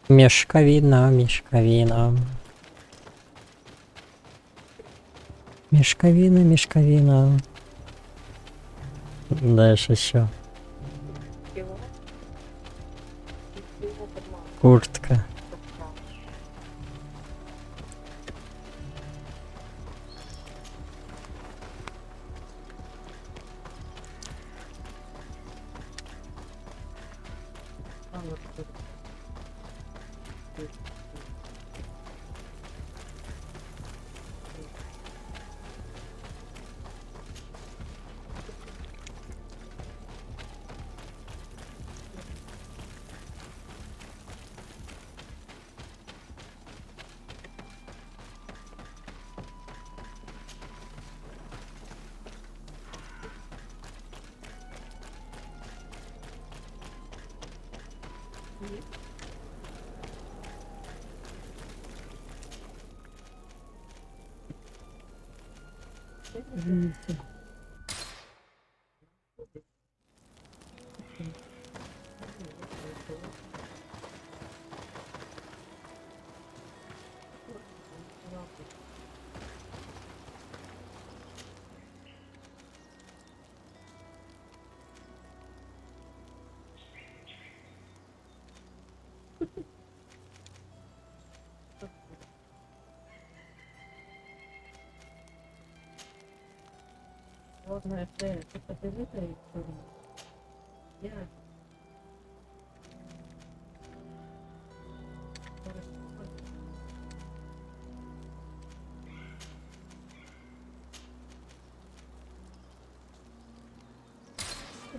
Мешковина, мешковина. Мешковина, мешковина. Дальше еще. Куртка.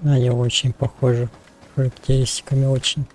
Они очень похожи. Характеристиками очень.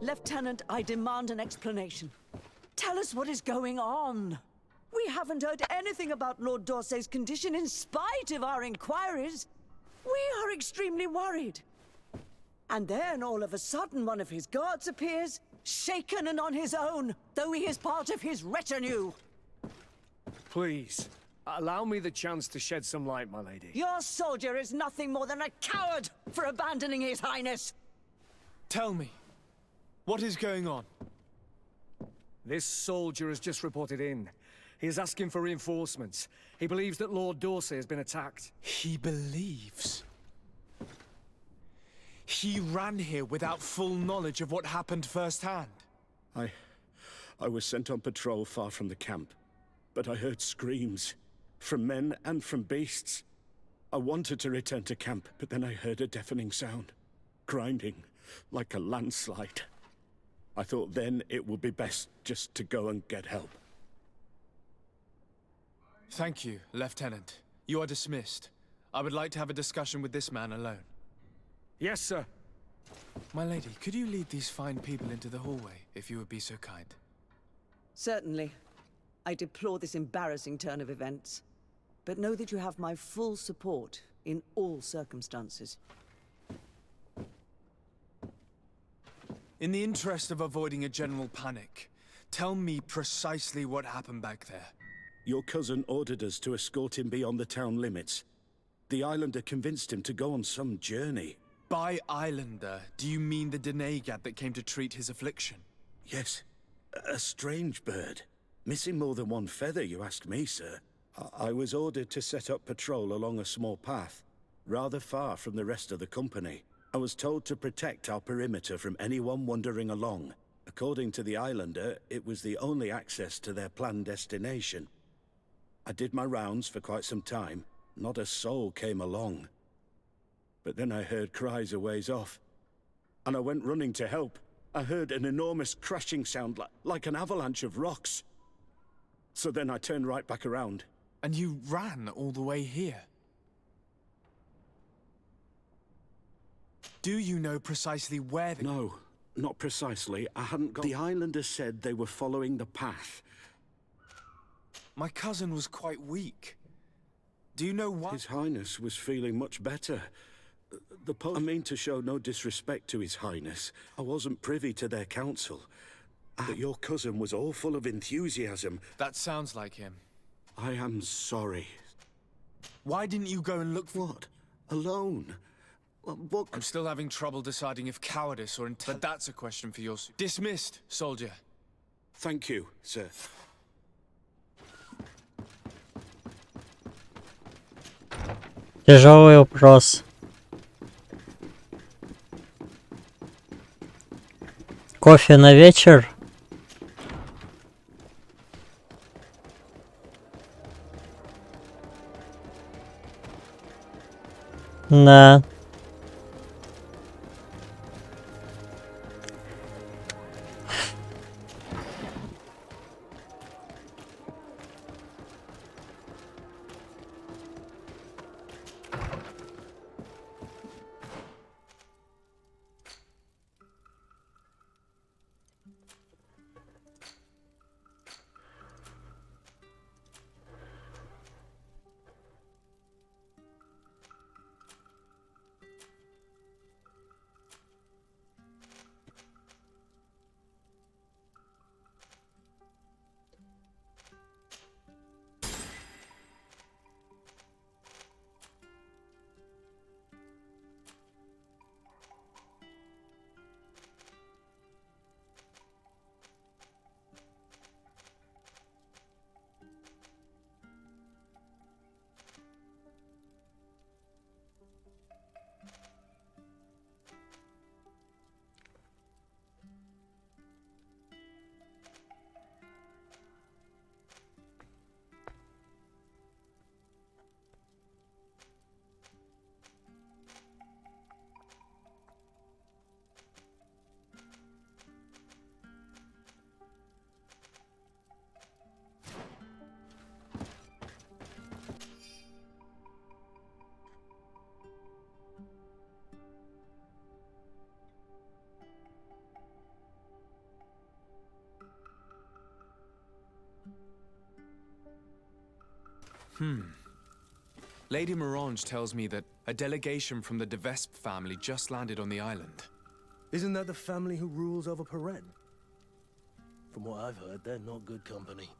Lieutenant, I demand an explanation. Tell us what is going on. We haven't heard anything about Lord D'Orsay's condition in spite of our inquiries. We are extremely worried. And then all of a sudden one of his guards appears, shaken and on his own, though he is part of his retinue. Please, allow me the chance to shed some light, my lady. Your soldier is nothing more than a coward for abandoning his highness. Tell me, what is going on? This soldier has just reported in. He is asking for reinforcements. He believes that Lord D'Orsay has been attacked. He believes. He ran here without full knowledge of what happened firsthand. I was sent on patrol far from the camp, but I heard screams, from men and from beasts. I wanted to return to camp, but then I heard a deafening sound, grinding, like a landslide. I thought then it would be best just to go and get help. Thank you, Lieutenant. You are dismissed. I would like to have a discussion with this man alone. Yes, sir. My lady, could you lead these fine people into the hallway, if you would be so kind? Certainly. I deplore this embarrassing turn of events. But know that you have my full support in all circumstances. In the interest of avoiding a general panic, tell me precisely what happened back there. Your cousin ordered us to escort him beyond the town limits. The Islander convinced him to go on some journey. By Islander, do you mean the Denegat that came to treat his affliction? Yes, a strange bird. Missing more than one feather, you ask me, sir. I was ordered to set up patrol along a small path, rather far from the rest of the company. I was told to protect our perimeter from anyone wandering along. According to the Islander, it was the only access to their planned destination. I did my rounds for quite some time. Not a soul came along. But then I heard cries a ways off, and I went running to help. I heard an enormous crashing sound like an avalanche of rocks. So then I turned right back around. And you ran all the way here? Do you know precisely where the... No, not precisely. I hadn't got... The islanders said they were following the path. My cousin was quite weak. Do you know why? His Highness was feeling much better. I mean to show no disrespect to His Highness. I wasn't privy to their counsel. But your cousin was all full of enthusiasm. That sounds like him. I am sorry. Why didn't you go and look for... What? Alone? What? I'm still having trouble deciding if cowardice or but that's a question for your... Dismissed, soldier. Thank you, sir. Тяжелый вопрос. Кофе на вечер? Да. Lady Morange tells me that a delegation from the de Vespe family just landed on the island. Isn't that the family who rules over Peren? From what I've heard, they're not good company.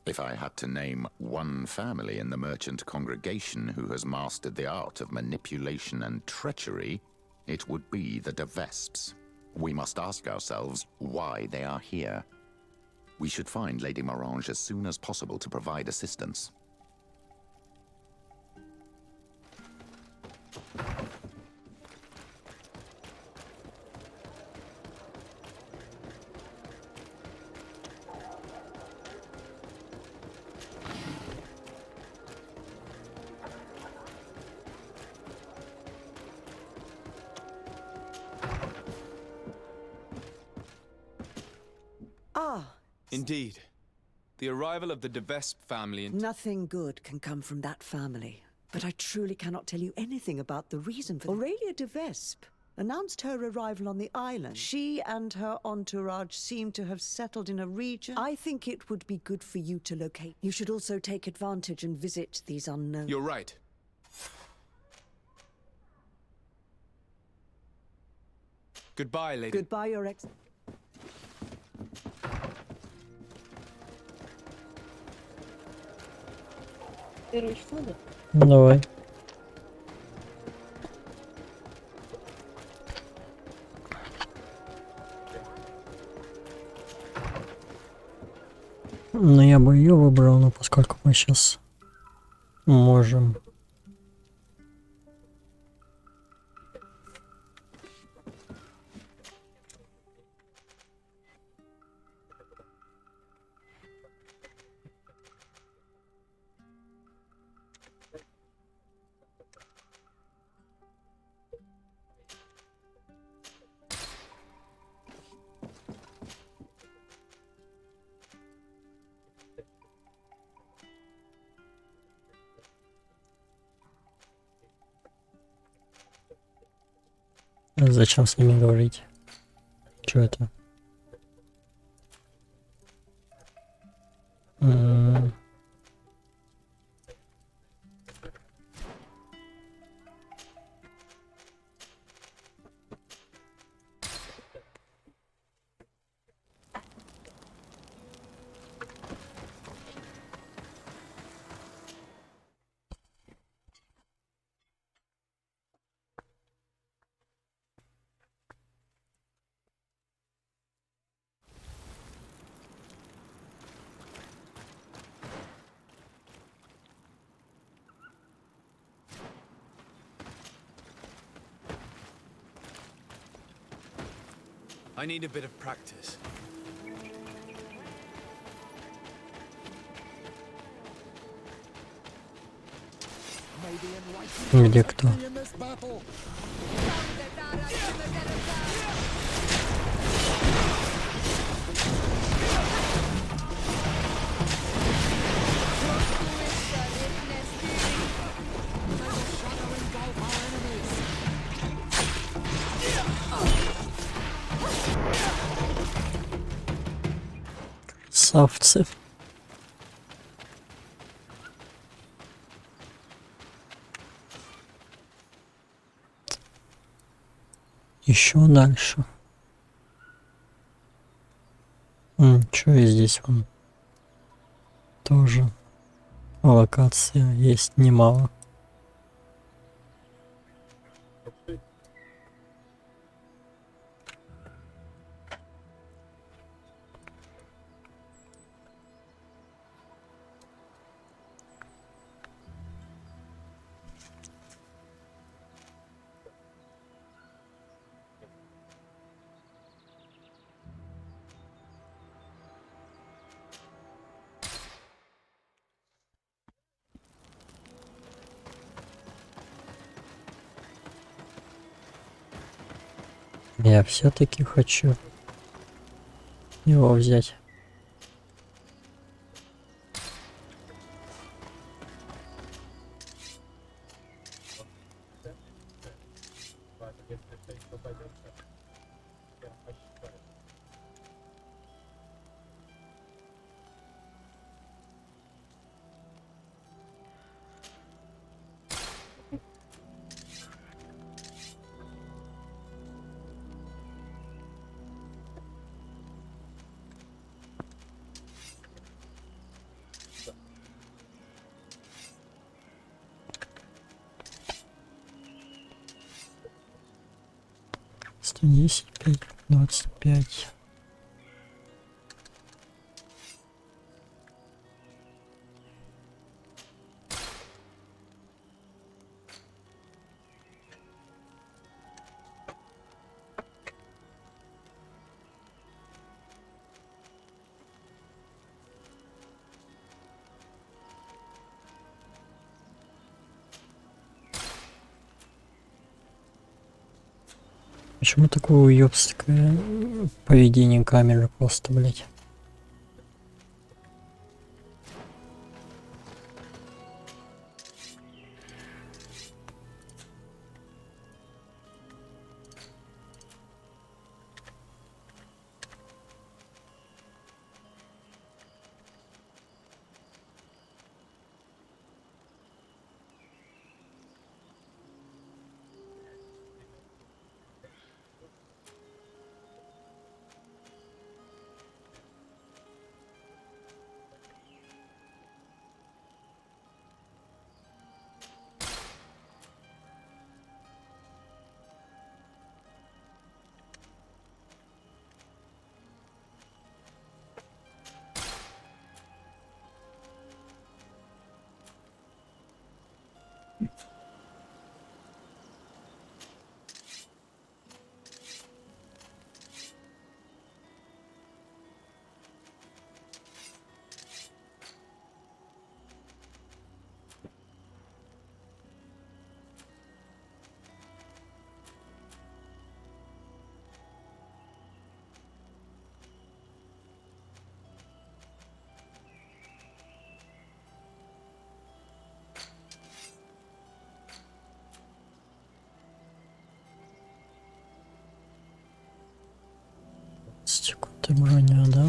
If I had to name one family in the merchant congregation who has mastered the art of manipulation and treachery, it would be the de Vespes. We must ask ourselves why they are here. We should find Lady Morange as soon as possible to provide assistance. Ah, Indeed. The arrival of the de Vespe family in... nothing good can come from that family. But I truly cannot tell you anything about the reason for... Aurelia de Vespe announced her arrival on the island. She and her entourage seem to have settled in a region. I think it would be good for you to locate. You should also take advantage and visit these unknown... You're right. Goodbye, lady. Goodbye, Your Ex... Давай. Ну, я бы ее выбрал, но поскольку мы сейчас можем. Зачем с ними говорить? Что это? I need a bit of practice. Где кто? Красавцы. Еще дальше. Что и здесь вон тоже локация есть немало. Я все-таки хочу его взять. Сто 5, 25. Почему такое уёбское поведение камеры просто, блять? ты броня, да?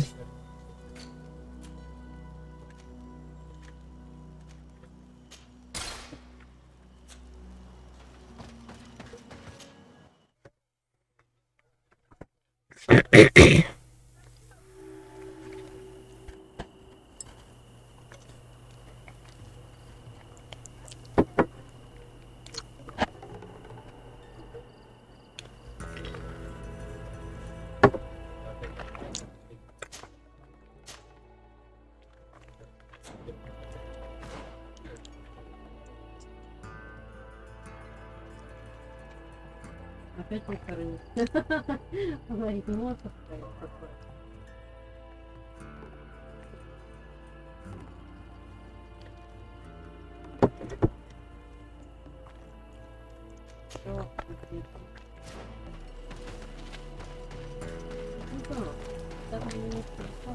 Опять не хоронит. Говорит, не может поставить такое. Что? Ну да, там не пришла.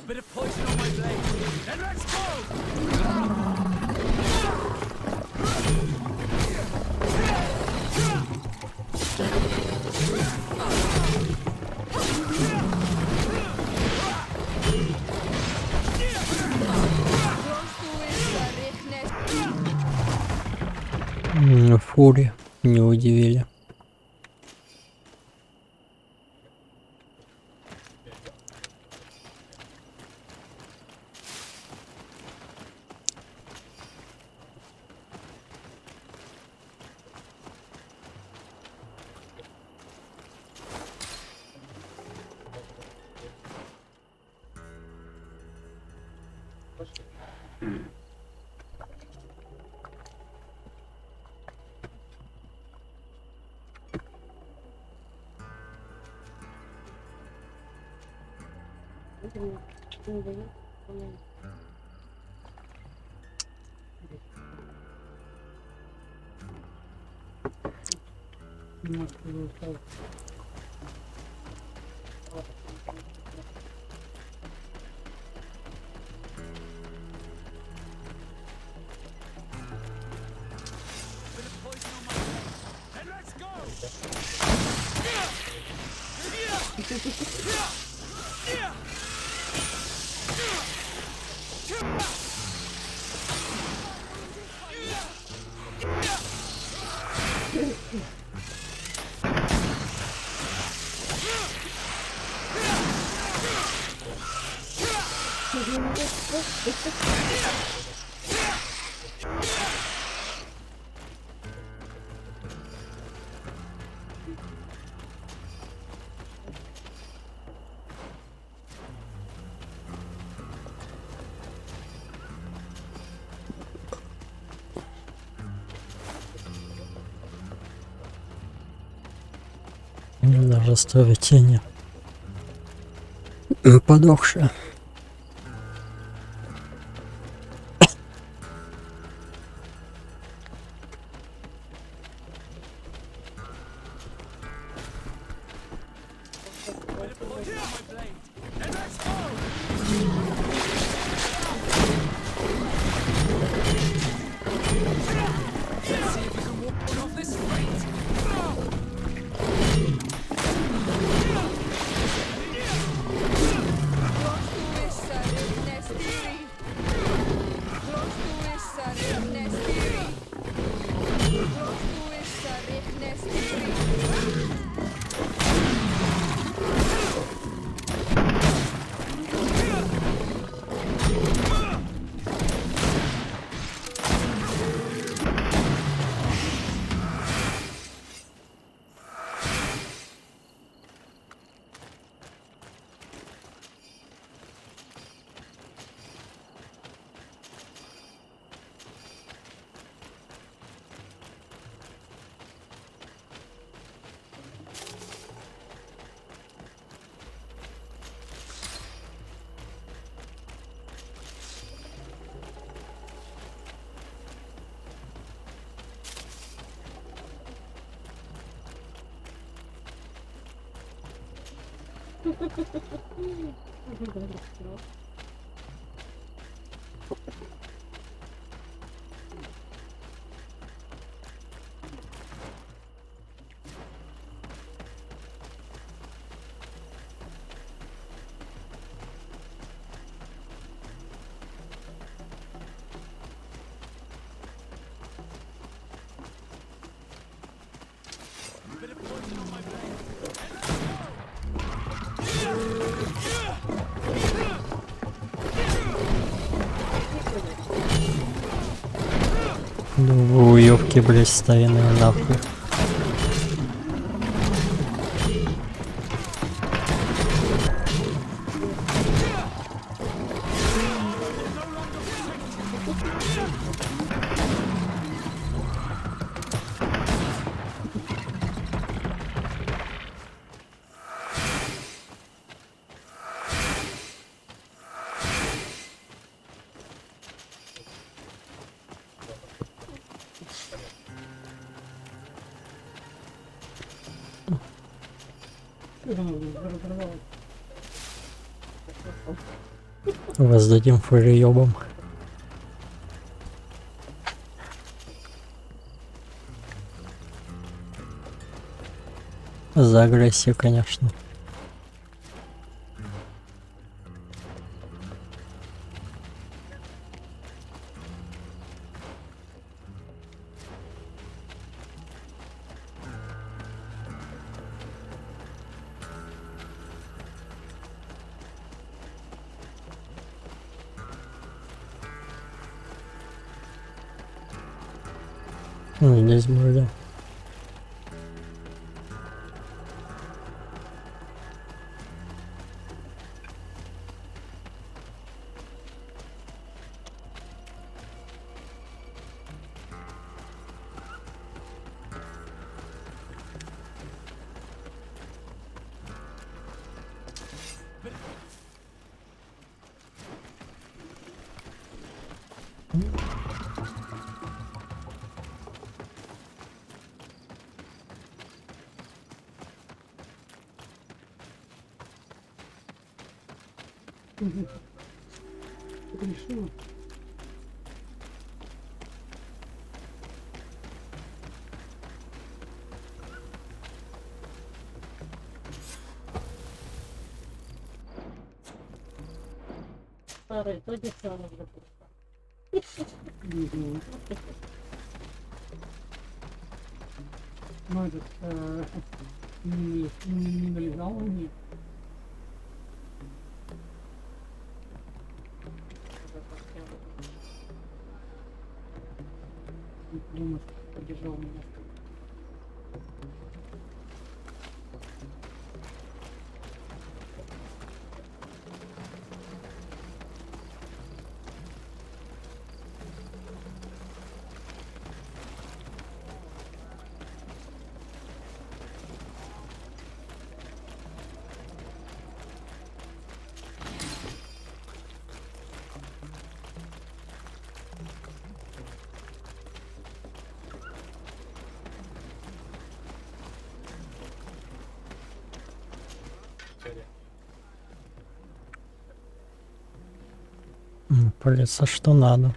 Bit of poison on my blade. Then let's go! Фури не удивили. Даже стоя тени подохшие. Next Ну, уёбки, блядь, старинные нахуй. Воздадим фуриёбам. За агрессию, конечно. Ну, здесь были. Старый, то десяток. Ну, этот не налезал он мне. Думаю, поддержал меня. Палец, а что надо?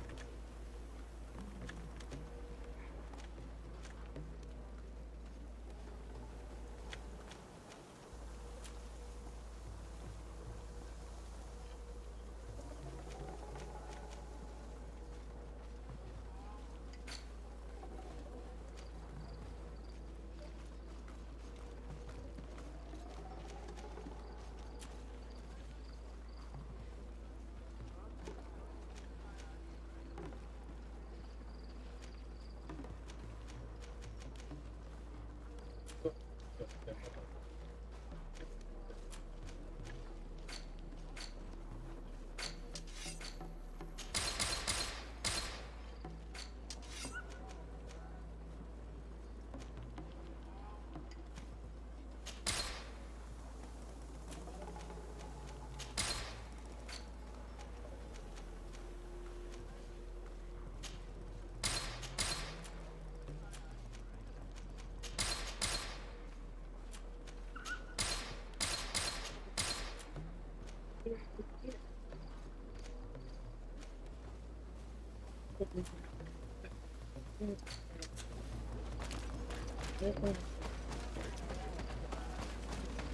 Это...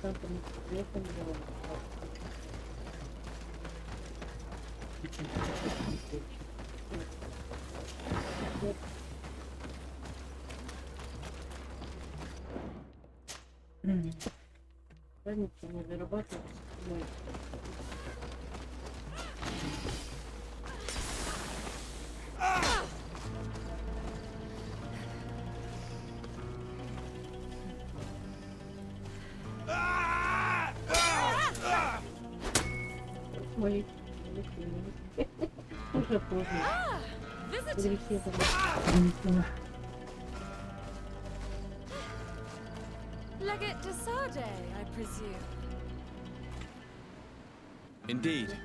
Там это было. Разница не зарабатывать. Ой, уже поздно. Legate de Sade, I presume. Indeed.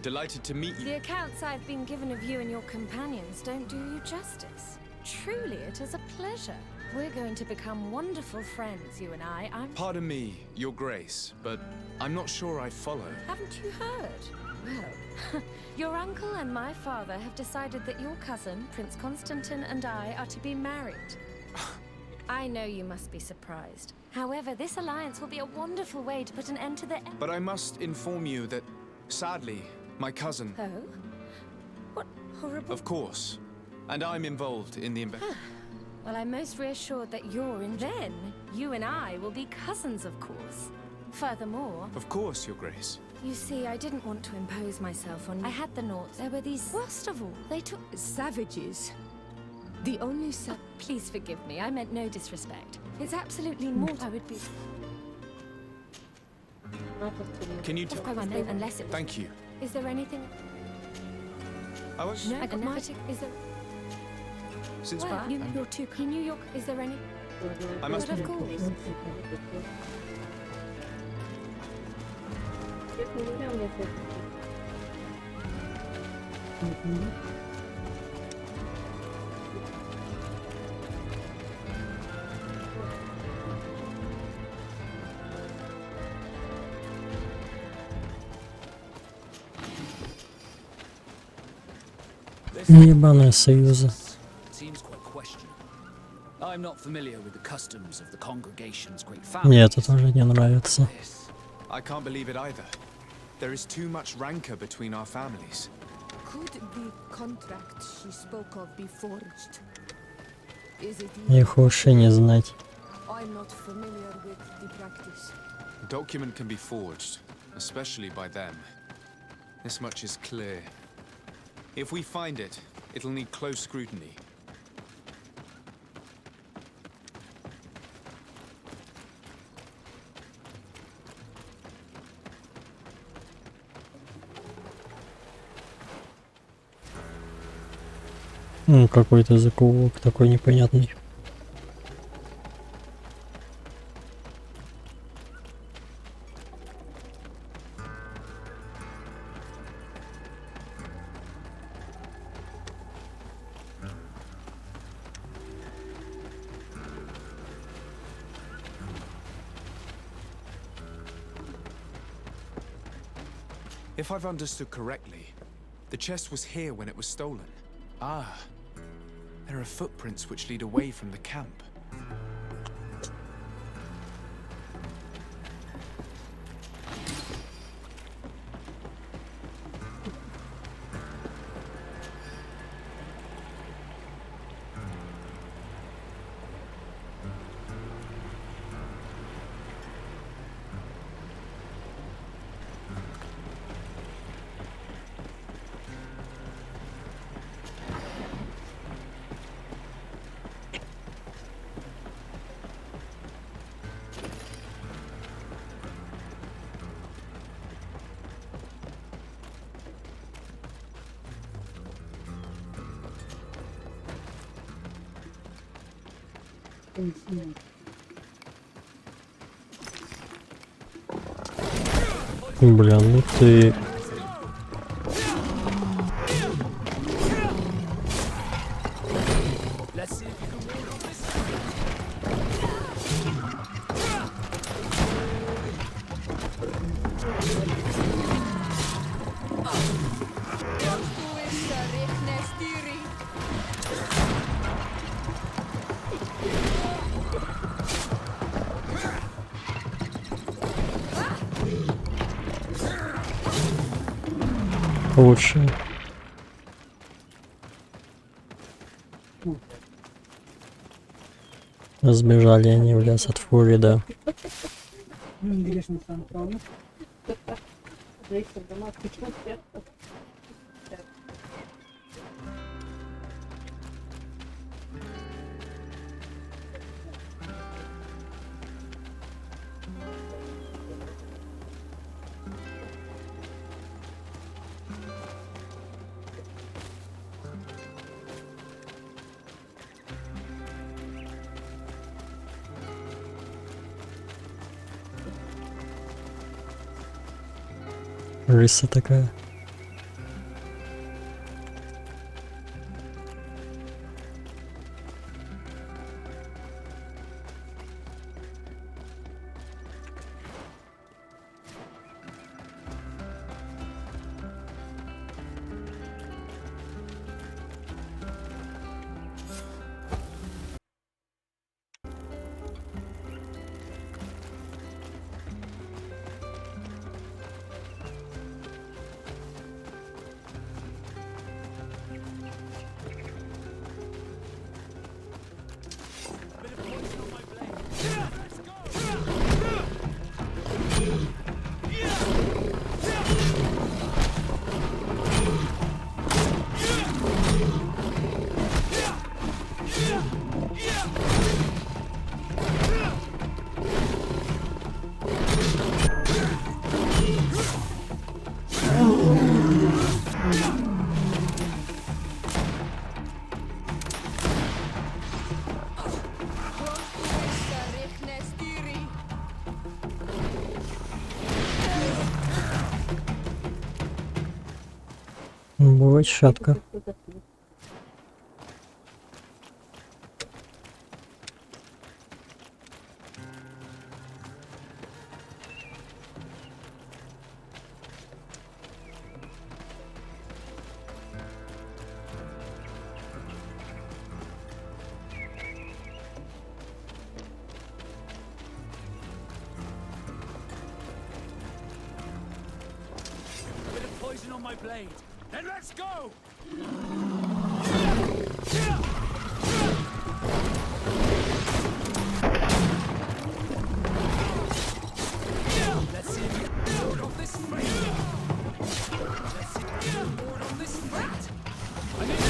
Delighted to meet you. The accounts I've been given of you and your companions don't do you justice. Truly, it is a pleasure. We're going to become wonderful friends, you and I. Pardon me, Your Grace, but I'm not sure I follow. Haven't you heard? Well, your uncle and my father have decided that your cousin, Prince Constantine, and I are to be married. I know you must be surprised. However, this alliance will be a wonderful way to put an end to the... But I must inform you that, sadly, my cousin... Oh? What horrible... Of course. And I'm involved in the Well, I'm most reassured that you're in... Then, you and I will be cousins, of course. Furthermore... Of course, Your Grace. You see, I didn't want to impose myself on you. I had the North. There were these... Worst of all, they took... Savages. The only Please forgive me, I meant no disrespect. It's absolutely mortal. I would be... Can you tell... I know, unless it... Thank you. Is there anything... I was... No, I never... Is there... Since Well, you're too... In New York, is there any... I must... But of course. Ебаные союзы. Seems quite questionable. I'm not familiar with the customs of the congregation's great Мне family. это тоже не нравится. I can't believe it either. There is too much rancor between our families. Could the contract she spoke of be forged? Is it... Их уши не знать. I'm not familiar with the practice. A document can be forged, especially by them. This much is clear. If we find it, it'll need close scrutiny. Какой-то закоулок такой непонятный. If I've understood correctly, the chest was here when it was stolen. Ah, there are footprints which lead away from the camp. Бля, ну ты... Лучше. Сбежали они в лес от фури, да. Грешный Антон. Заикся в домах, почему все? Рыса такая. Бывает шатка. On my blade. Then let's go! Let's see if you get bored of this fight. Let's see if you get bored of this fight. I mean,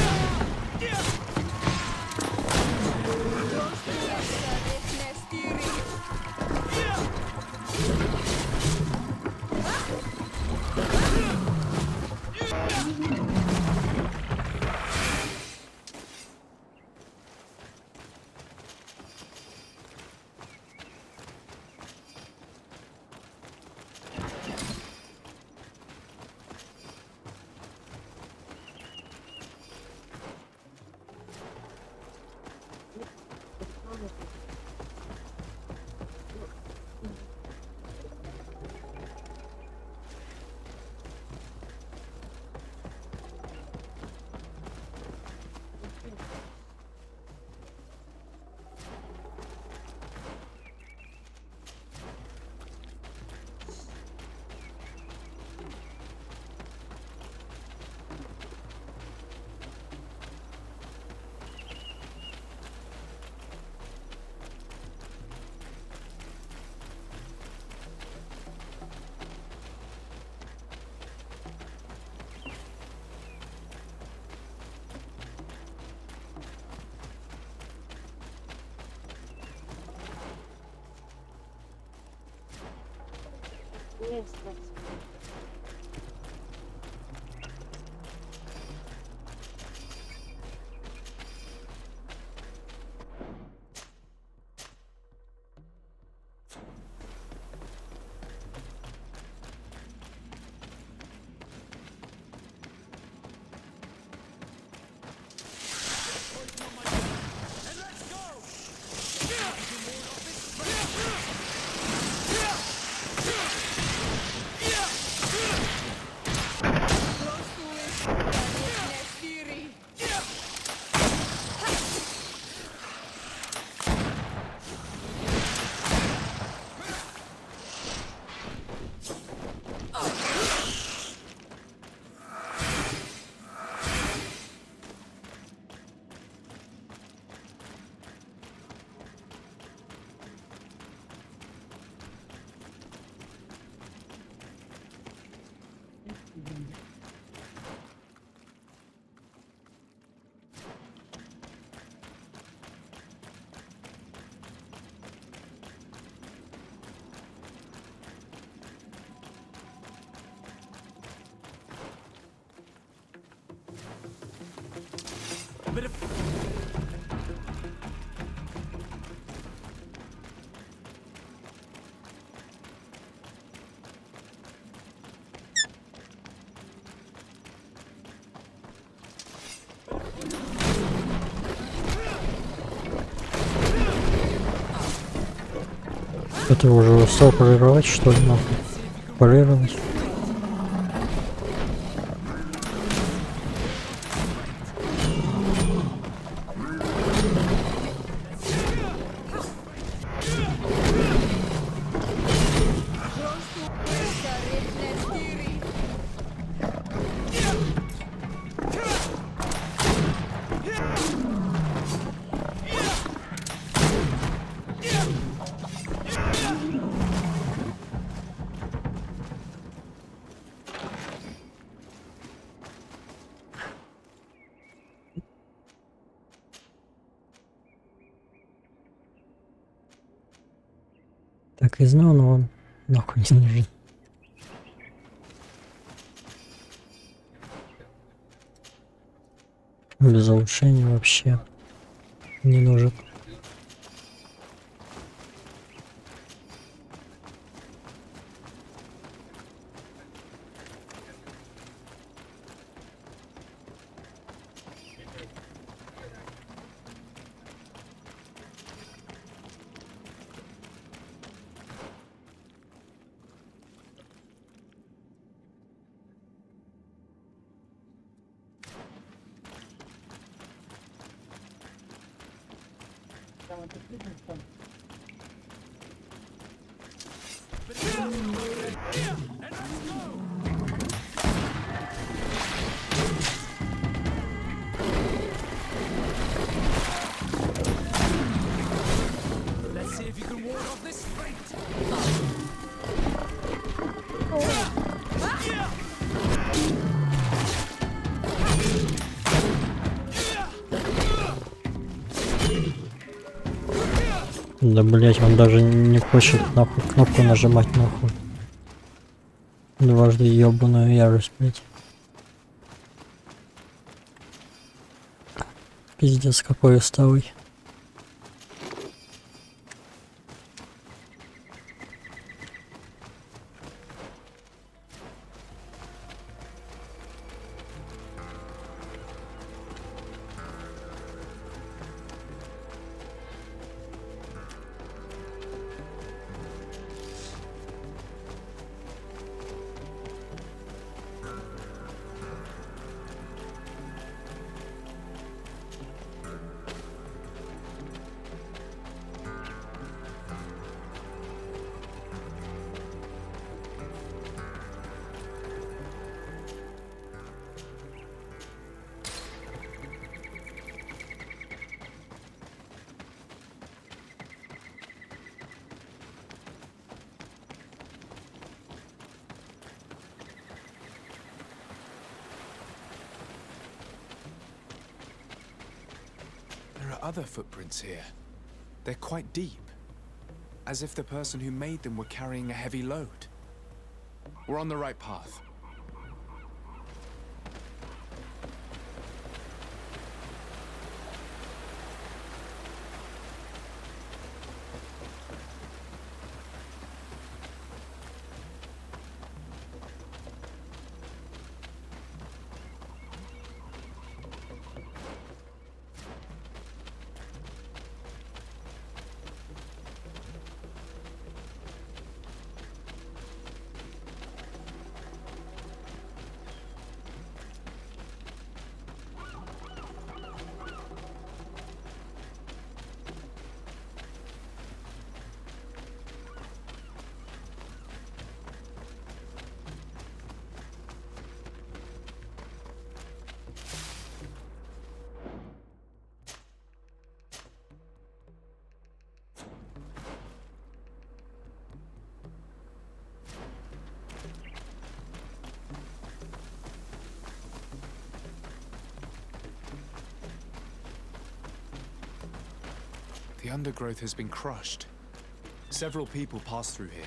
Это уже устал прерывать, что ли, нахуй? Парировать. Так и знал, но он нахуй не нужен. Без улучшения вообще не нужен. Let's see if you can ward off this fate. Да блять, он даже не хочет нахуй кнопку нажимать нахуй. Дважды ёбаную ярость, блять. Пиздец какой усталый. There are other footprints here. They're quite deep, as if the person who made them were carrying a heavy load. We're on the right path. The undergrowth has been crushed. Several people pass through here.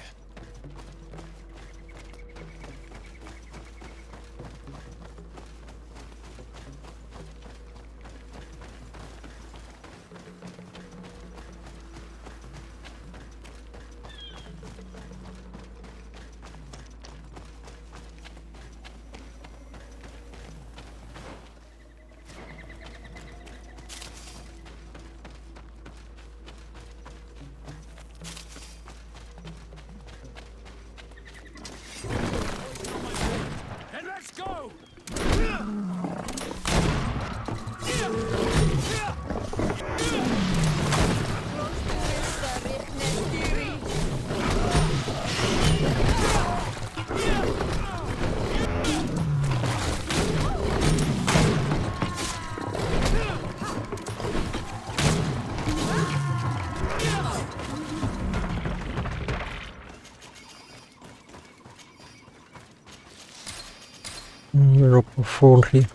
Жопа фурри.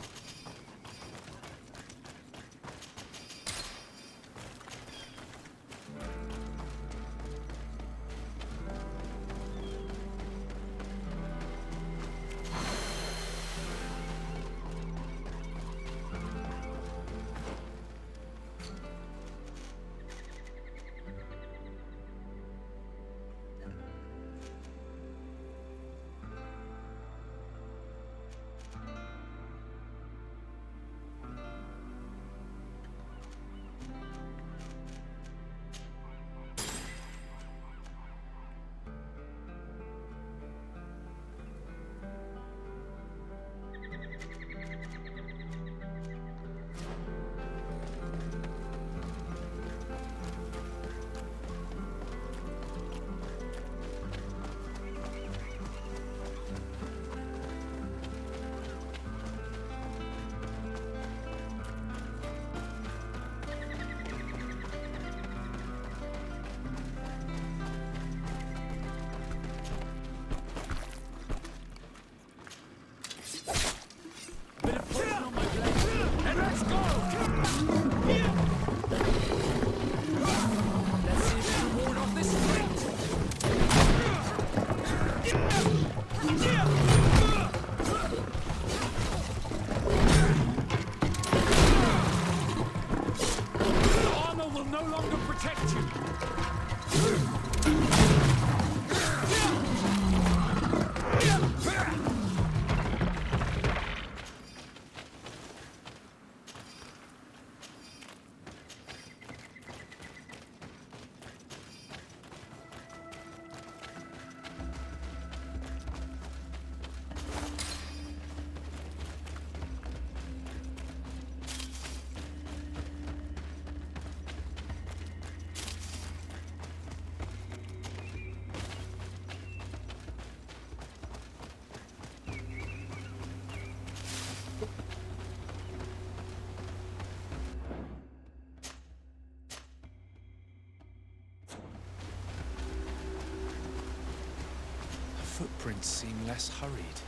Footprints seem less hurried.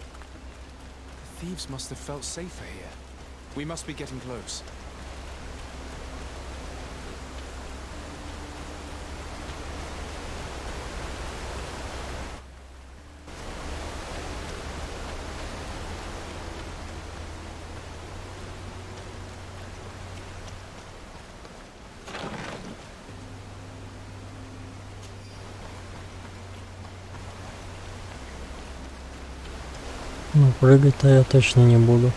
The thieves must have felt safer here. We must be getting close. Ну, прыгать-то я точно не буду.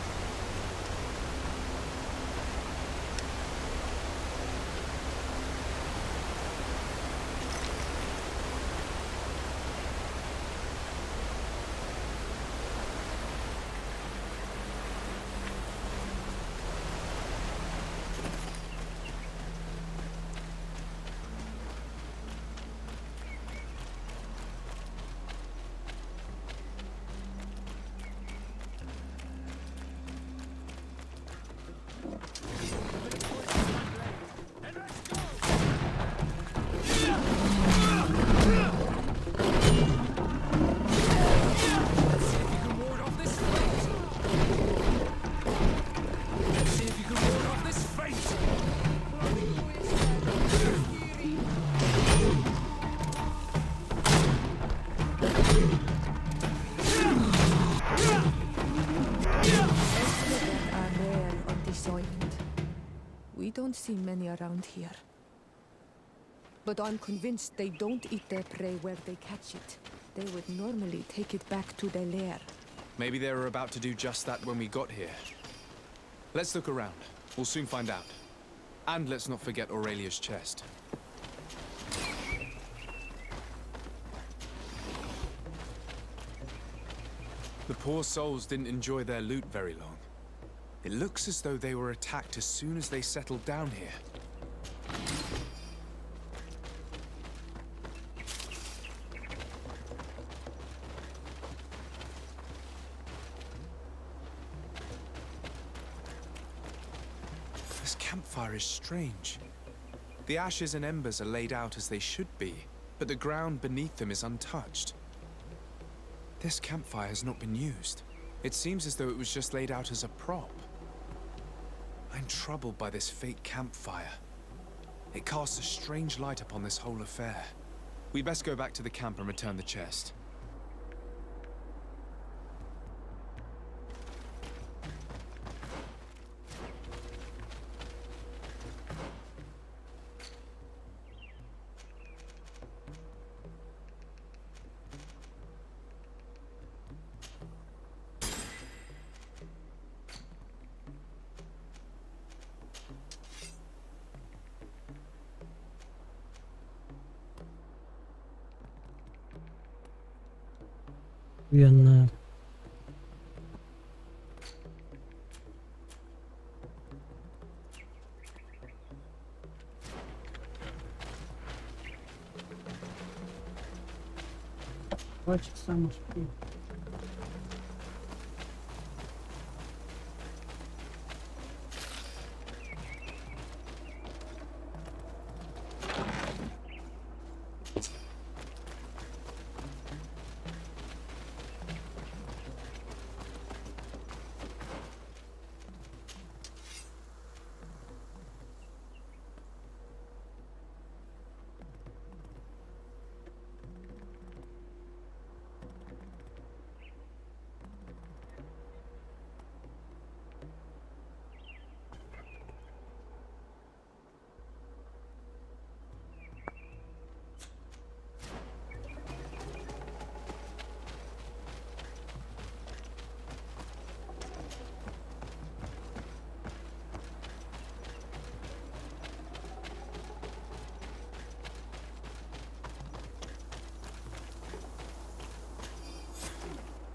We don't see many around here. But I'm convinced they don't eat their prey where they catch it. They would normally take it back to their lair. Maybe they were about to do just that when we got here. Let's look around. We'll soon find out. And let's not forget Aurelia's chest. The poor souls didn't enjoy their loot very long. It looks as though they were attacked as soon as they settled down here. This campfire is strange. The ashes and embers are laid out as they should be, but the ground beneath them is untouched. This campfire has not been used. It seems as though it was just laid out as a prop. I'm troubled by this fake campfire. It casts a strange light upon this whole affair. We best go back to the camp and return the chest. Венная. Мальчик сам успел.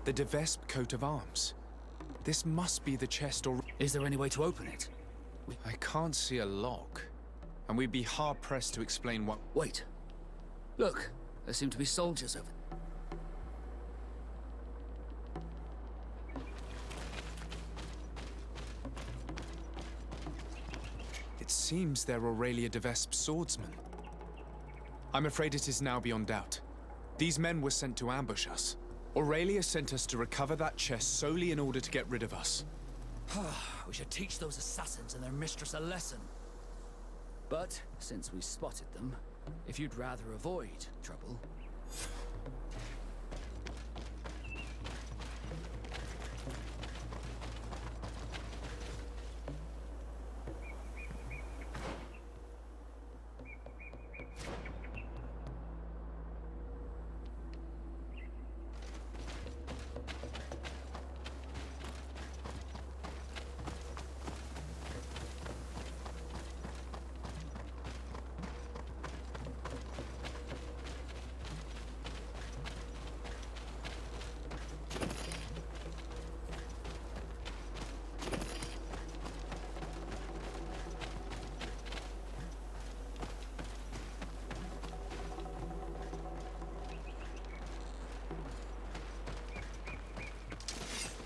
The Devesp coat of arms. This must be the chest or... Is there any way to open it? I can't see a lock. And we'd be hard-pressed to explain what... Wait. Look, there seem to be soldiers over there. It seems they're Aurelia Devesp's swordsmen. I'm afraid it is now beyond doubt. These men were sent to ambush us. Aurelia sent us to recover that chest solely in order to get rid of us. We should teach those assassins and their mistress a lesson. But, since we spotted them, if you'd rather avoid trouble...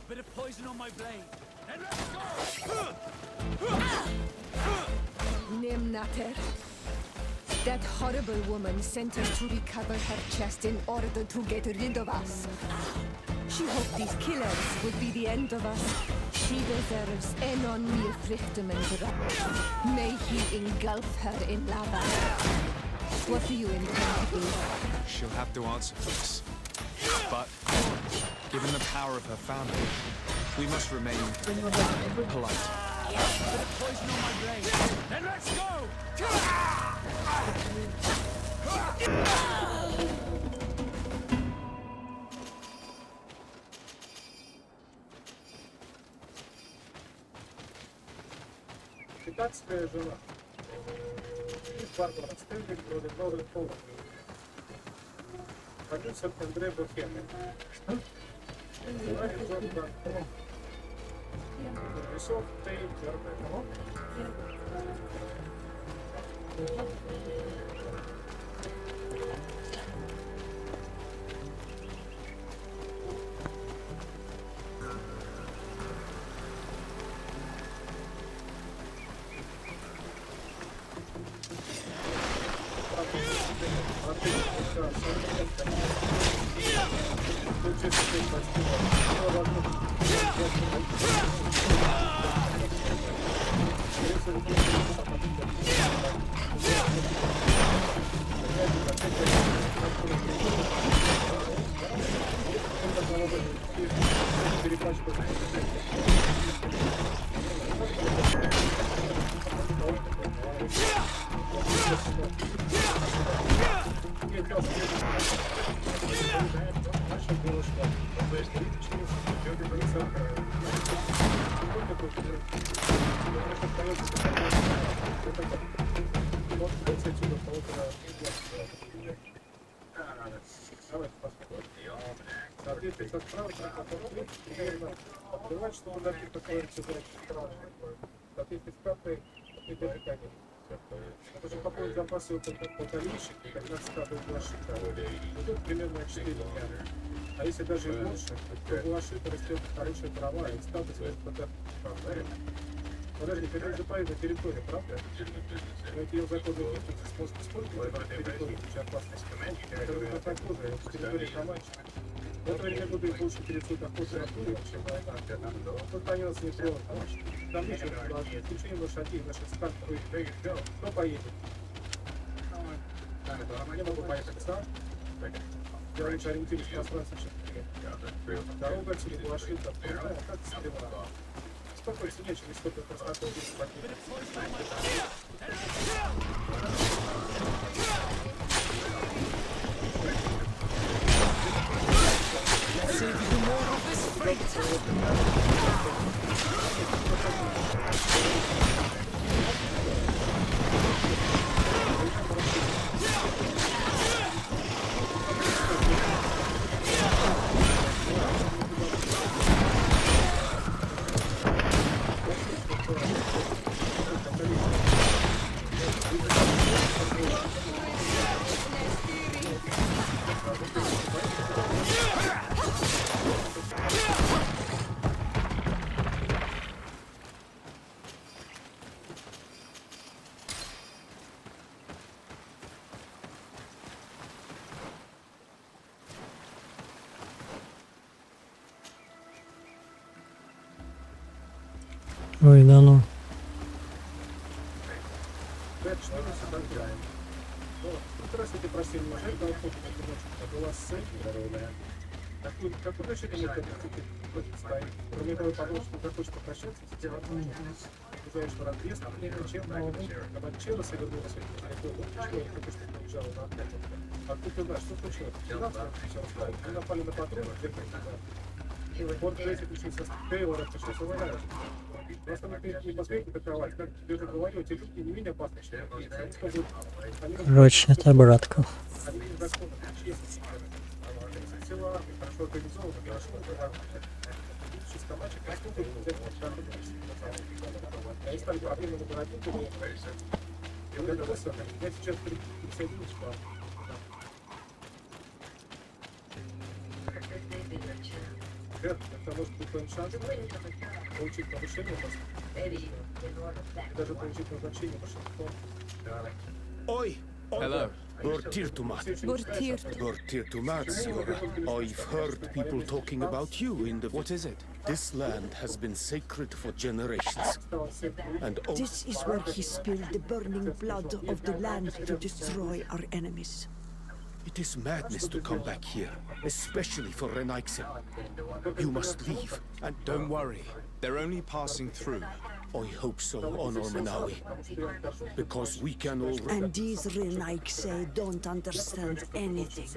Bit of poison on my blade. Then let's go! Nimnater. That horrible woman sent us to recover her chest in order to get rid of us. She hoped these killers would be the end of us. She deserves enon mir Frichtemend. May he engulf her in lava. What do you intend to do? She'll have to answer for this. But, given the power of her family, we must remain polite. Bit of poison on my blade. Then let's go! Питательная жена. И Барбара Стеллинг, ролевой Только. Продюсер Андрей Бухенный. Что? Сценарий Джон Дан. Кому? Режиссер Применяйте. Кому? Включите спасибо. Открывать, чтобы напиток покоится за соответственно, скаты и даже конец. Это же пополнить запасы полторищик, как на скаты глашита. Тут примерно 4 дня. А если даже и больше, то глашита растет хорошая трава, и скаты следует пока. Подожди, это же полезная территория, правда? Но эти ее законы нет, способ использовать эту территорию, очень опасность. Это так тоже, это территория Камачи. В это время буду их лучше перецуть охоты на туре, чем война. Тут понялся не трогать. Там ничего не должны. Включение лошадей, наших скат, кто поедет? Я могу поехать сам. Я лучше ориентируюсь в пространстве, чем дорога отсюда была шита, крутая, как стрела. Спокойно, нечего, сколько красоты здесь потерять. Save you more of this freight! Ой, да ну. Как раз эти просили ножей, да, была сцена здоровая. Какой дальше не может стоит? Кроме того, подумал, что захочешь попрощаться, сделать нужно. Узнаешь, что разъезд, чем когда чела совернула свои переходы, что я только что приезжала на отдых. А ты знаешь, что случилось? Завтра все рассказали. Мы напали на патруль, где туда. Порт Джесси включился с Тейлора, включился в Иране. Просто мы не посмеете атаковать, как я уже говорю, эти люди не менее опасны, чем они скажут, Короче, это братка. они законы, честно. Сила хорошо организована, хорошо с камачек, наступит, взять они стали проблемами на родителей. И вот это вот самое. Я сейчас присоединюсь к вам. Это может быть твоим шансом получить повышение, даже получить назначение большинством. Oi! Hello. I've heard people talking about you in the... What is it? This land has been sacred for generations. And This is where he spilled the burning blood of the land to destroy our enemies. it is madness to come back here, especially for Renaikse. You must leave. And don't worry, they're only passing through. I hope so, Honor Manawi. Because we can all... And these Renaikse don't understand anything.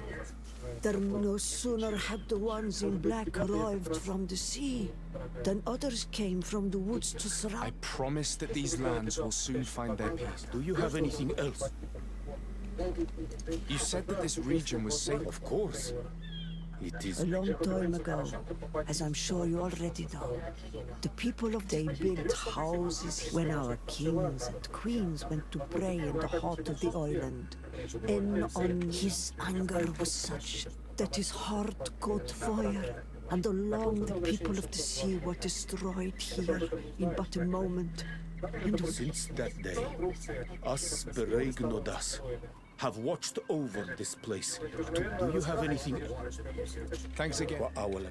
They no sooner had the ones in black arrived from the sea than others came from the woods to I surround. promise that these lands will soon find their peace. Do you have anything else? You said that this region was safe. Of course. It is... A long time ago, as I'm sure you already know, the people of they built houses when our kings and queens went to pray in the heart of the island. And on his anger was such that his heart caught fire, and along the people of the sea were destroyed here in but a moment. And Since that day, us Beregnodas have watched over this place. Do you have anything? Thanks again. For our Я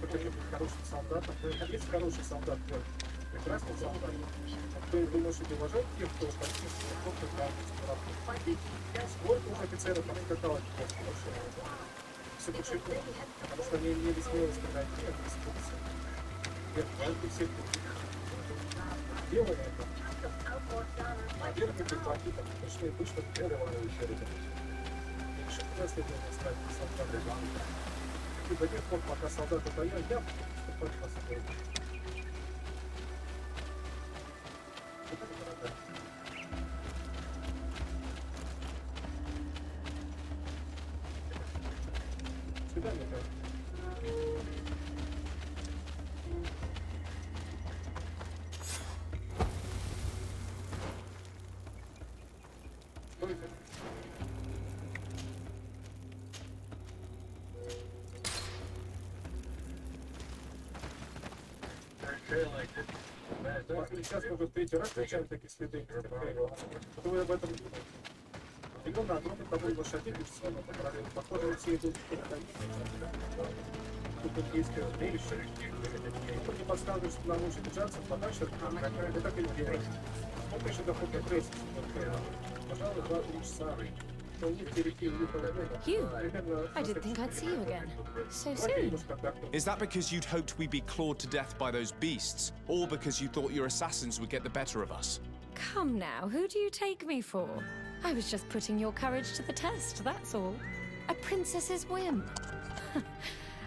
хочу быть хорошим солдатом. Есть хороший солдат, прекрасный солдат. Ты можешь уважать тех, кто сколько уже офицеров поскакало все почему? Потому что они имели смелость сказать нет инструкции. Нет, каждый всех делали это. А верные дипломаты пришли вышли в первого очередь. И решили наследование стать солдатом. И до тех пор, пока солдаты боялись, я поступать по собой. Свидание, да. Стойте. Сейчас мы уже в третий раз встречаем такие следы. Что вы об этом думаете? Его на одном и того лошади лишь по параллели. Похоже, все идут тут есть зрелище. Никто не подсказывает, что нам лучше держаться подальше от камеры. Это так и делать. Сколько еще доход до прессы? Пожалуй, 2-3 часа. You? I didn't think I'd see you again. So soon. Is that because you'd hoped we'd be clawed to death by those beasts, or because you thought your assassins would get the better of us? Come now, who do you take me for? I was just putting your courage to the test, that's all. A princess's whim.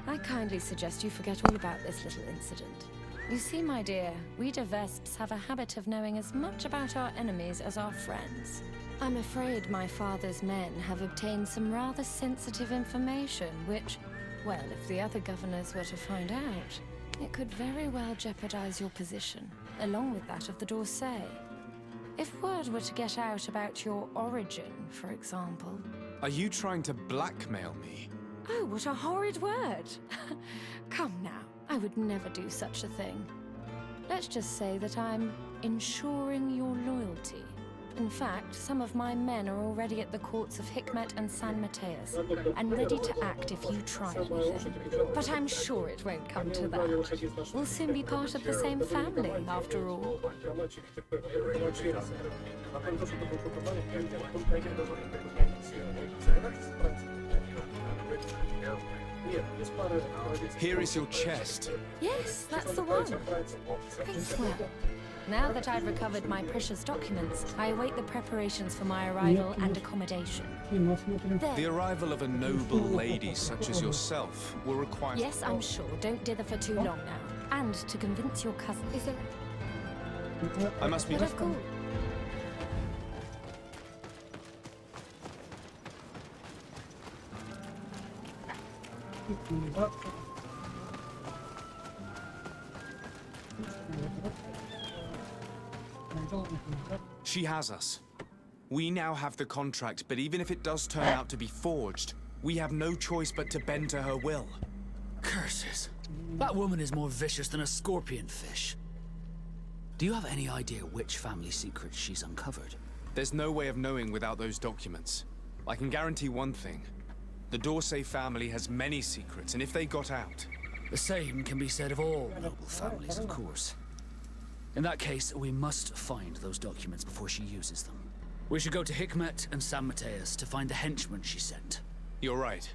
I kindly suggest you forget all about this little incident. You see, my dear, we de Vesps have a habit of knowing as much about our enemies as our friends. I'm afraid my father's men have obtained some rather sensitive information, which, well, if the other governors were to find out, it could very well jeopardize your position, along with that of the D'Orsay. If word were to get out about your origin, for example... Are you trying to blackmail me? Oh, what a horrid word! Come now, I would never do such a thing. Let's just say that I'm ensuring your loyalty. In fact, some of my men are already at the courts of Hikmet and San Mateus, and ready to act if you try anything. But I'm sure it won't come to that. We'll soon be part of the same family, after all. Here is your chest. Yes, that's the one. Well, now that I've recovered my precious documents, I await the preparations for my arrival and accommodation. The arrival of a noble lady such as yourself will require... Yes, I'm sure. Don't dither for too long now. And to convince your cousin... Is there... I must be... But of course. She has us. We now have the contract, but even if it does turn out to be forged, we have no choice but to bend to her will. Curses. That woman is more vicious than a scorpion fish. Do you have any idea which family secrets she's uncovered? There's no way of knowing without those documents. I can guarantee one thing. The D'Orsay family has many secrets, and if they got out... The same can be said of all noble families, of course. In that case, we must find those documents before she uses them. We should go to Hikmet and San Mateus to find the henchmen she sent. You're right.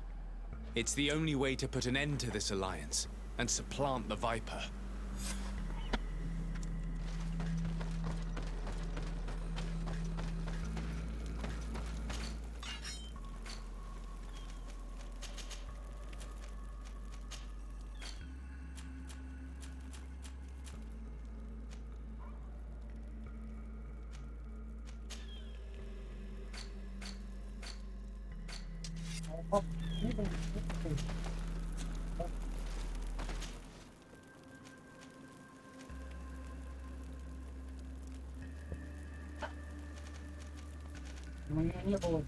It's the only way to put an end to this alliance, and supplant the Viper. У меня не было.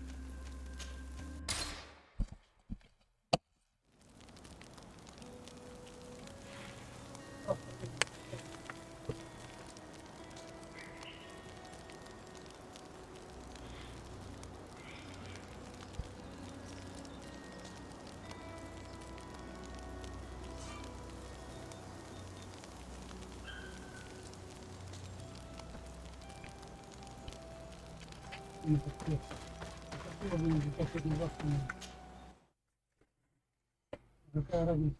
не подпел. Хотела бы не как один раз не. Какая разница?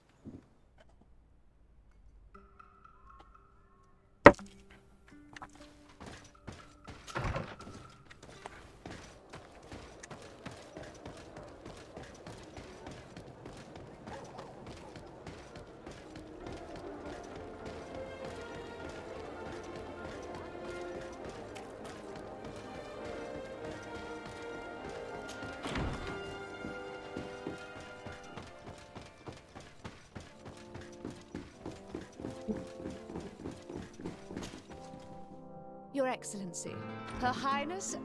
Your Excellency, Her Highness...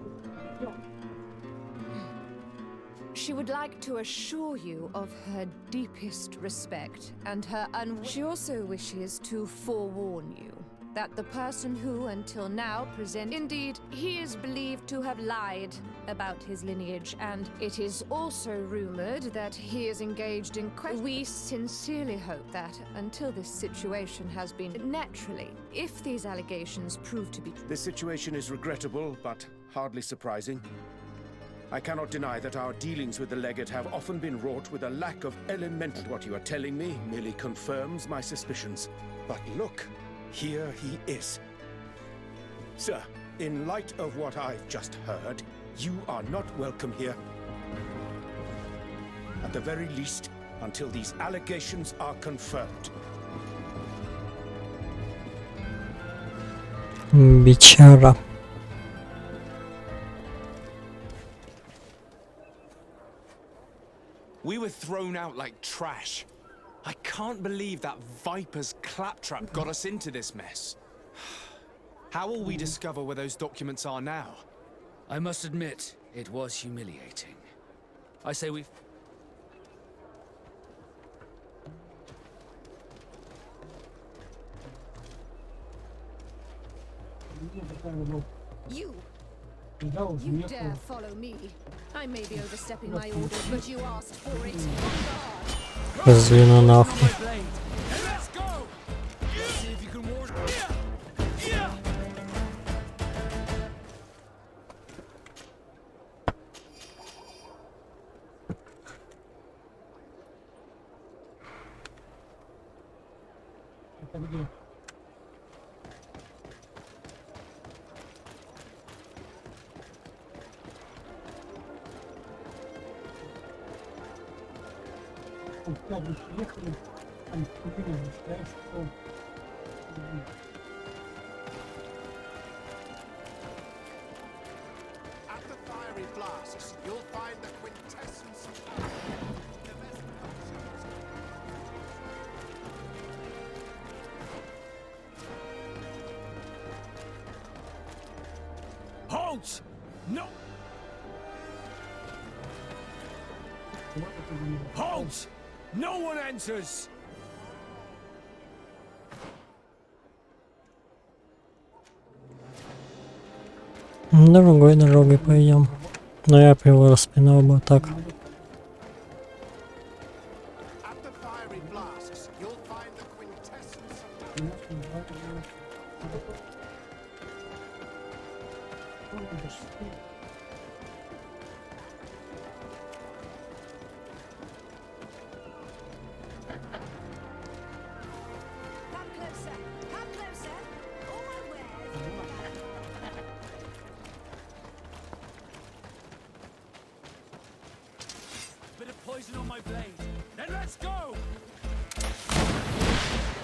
She would like to assure you of her deepest respect and her She also wishes to forewarn you that the person who until now Indeed, he is believed to have lied about his lineage, and it is also rumored that he is engaged in We sincerely hope that, until this situation has been... Naturally, if these allegations prove to be... This situation is regrettable, but hardly surprising. I cannot deny that our dealings with the legate have often been wrought with a lack of elemental... What you are telling me merely confirms my suspicions. But look, here he is. Sir, in light of what I've just heard, you are not welcome here. At the very least, until these allegations are confirmed. Бичара. We were thrown out like trash. I can't believe that Viper's claptrap got us into this mess. How will we discover where those documents are now? I must admit, it was humiliating. I say we... You dare follow me. I may be overstepping my orders, but you asked for it. Звено нахуй. Это где? Когда вы приехали, там купили, считаешь, что... At the fiery flasks, you'll find the quintessence of... Halt! No! Halt! No one enters! Другой дорогой пойдем. Но я бы его распинал бы так. At the fiery flasks, you'll find the quintessence Come closer. Come closer. All my wares. Bit of poison on my blade. Then let's go!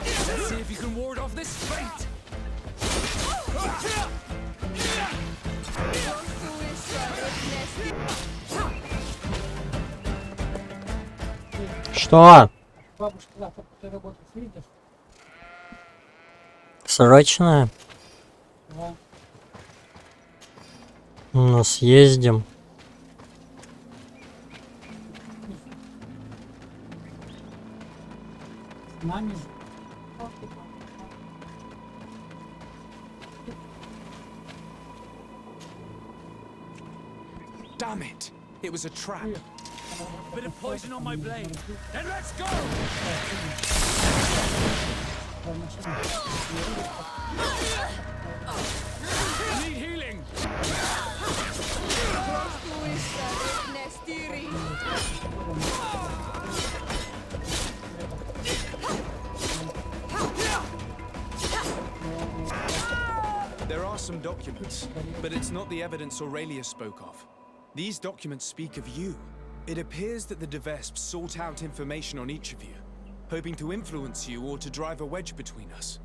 Let's see if you can ward off this fate! Что? Бабушка завтра после работы съедешь? Срочно? Да. Ну, съездим. С нами. Damn it! It was a trap. Bit of poison on my blade. Then let's go! I need healing! There are some documents, but it's not the evidence Aurelia spoke of. These documents speak of you. It appears that the Devesps sought out information on each of you, hoping to influence you or to drive a wedge between us.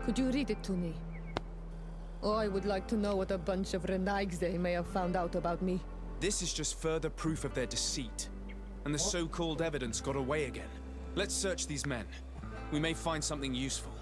Could you read it to me? Oh, I would like to know what a bunch of Renaig's they may have found out about me. This is just further proof of their deceit. And the so-called evidence got away again. Let's search these men. We may find something useful.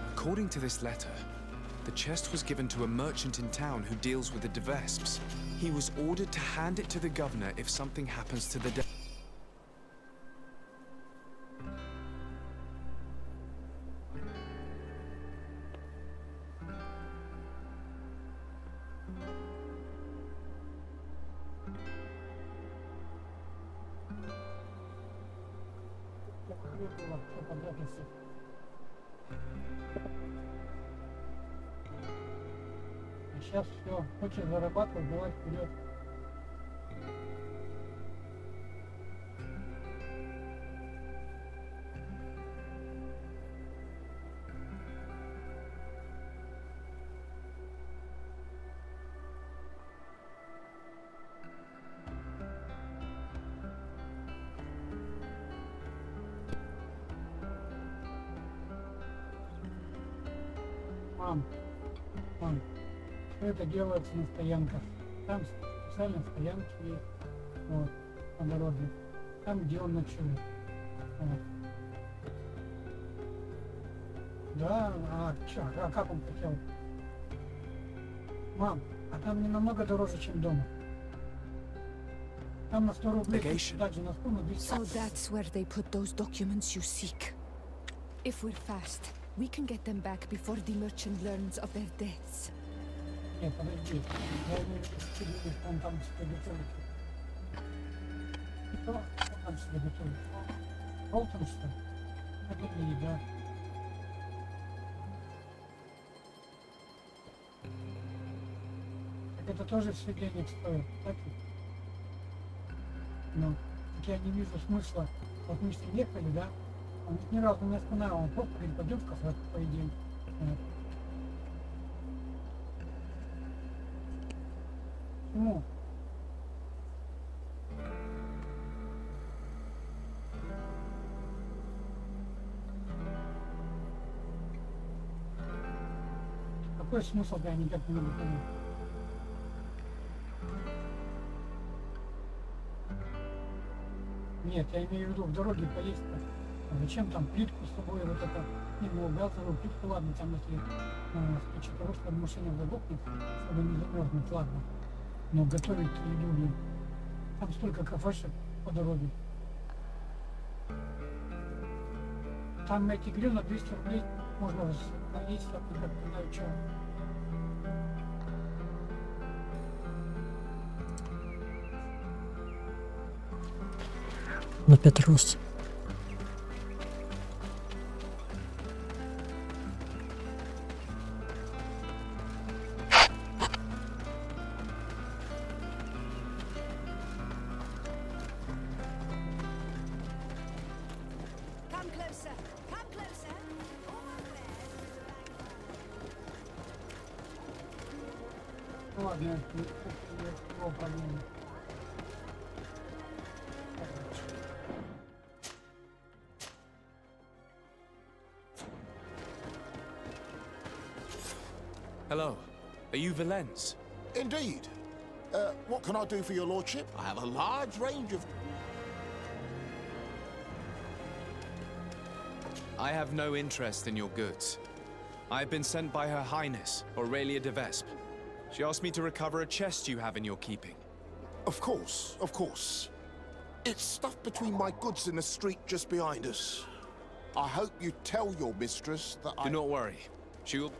According to this letter, the chest was given to a merchant in town who deals with the Devesps. He was ordered to hand it to the governor if something happens to the Сейчас все, хочешь зарабатывать, давай вперед. Мам, все это делается на стоянках. Там специальные стоянки есть, вот, на дороге. Там, где он ночует. Вот. Да, а как он хотел? Мам, а там не намного дороже, чем дома. Там на 100 рублей даже на 100, на 200. So that's where they put those documents you seek. If we're fast, we can get them back before the merchant learns of their deaths. Нет, подожди. Я имею в виду, что он там себе готовит. Что он там себе готовит? Болтон, что ли? Это не еда. Так это тоже все денег стоит, так ведь? Ну, так я не вижу смысла. Вот мы с ним ехали, да? Он ни разу не останавливал. Он просто говорит, пойдем в кафе, поедим. Вот. Почему? Какой смысл, я никак не могу понять. Нет, я имею в виду в дороге поесть-то. А зачем там плитку с собой вот это? Не, ну газовую плитку, ладно, там если в случае того, что машина заглохнет, чтобы не замерзнуть, ладно. Но готовить еду, блин. Там столько кафешек по дороге. Там эти гриль на 200 рублей можно есть, как не знаю чего. На 5 рост. Ладно, это его проблема. Hello. Are you Valens? Indeed. What can I do for your lordship? I have a large range of... I have no interest in your goods. I have been sent by Her Highness, Aurelia de Vespe. She asked me to recover a chest you have in your keeping. Of course, of course. It's stuffed between my goods in the street just behind us. I hope you tell your mistress that Do not worry. She will...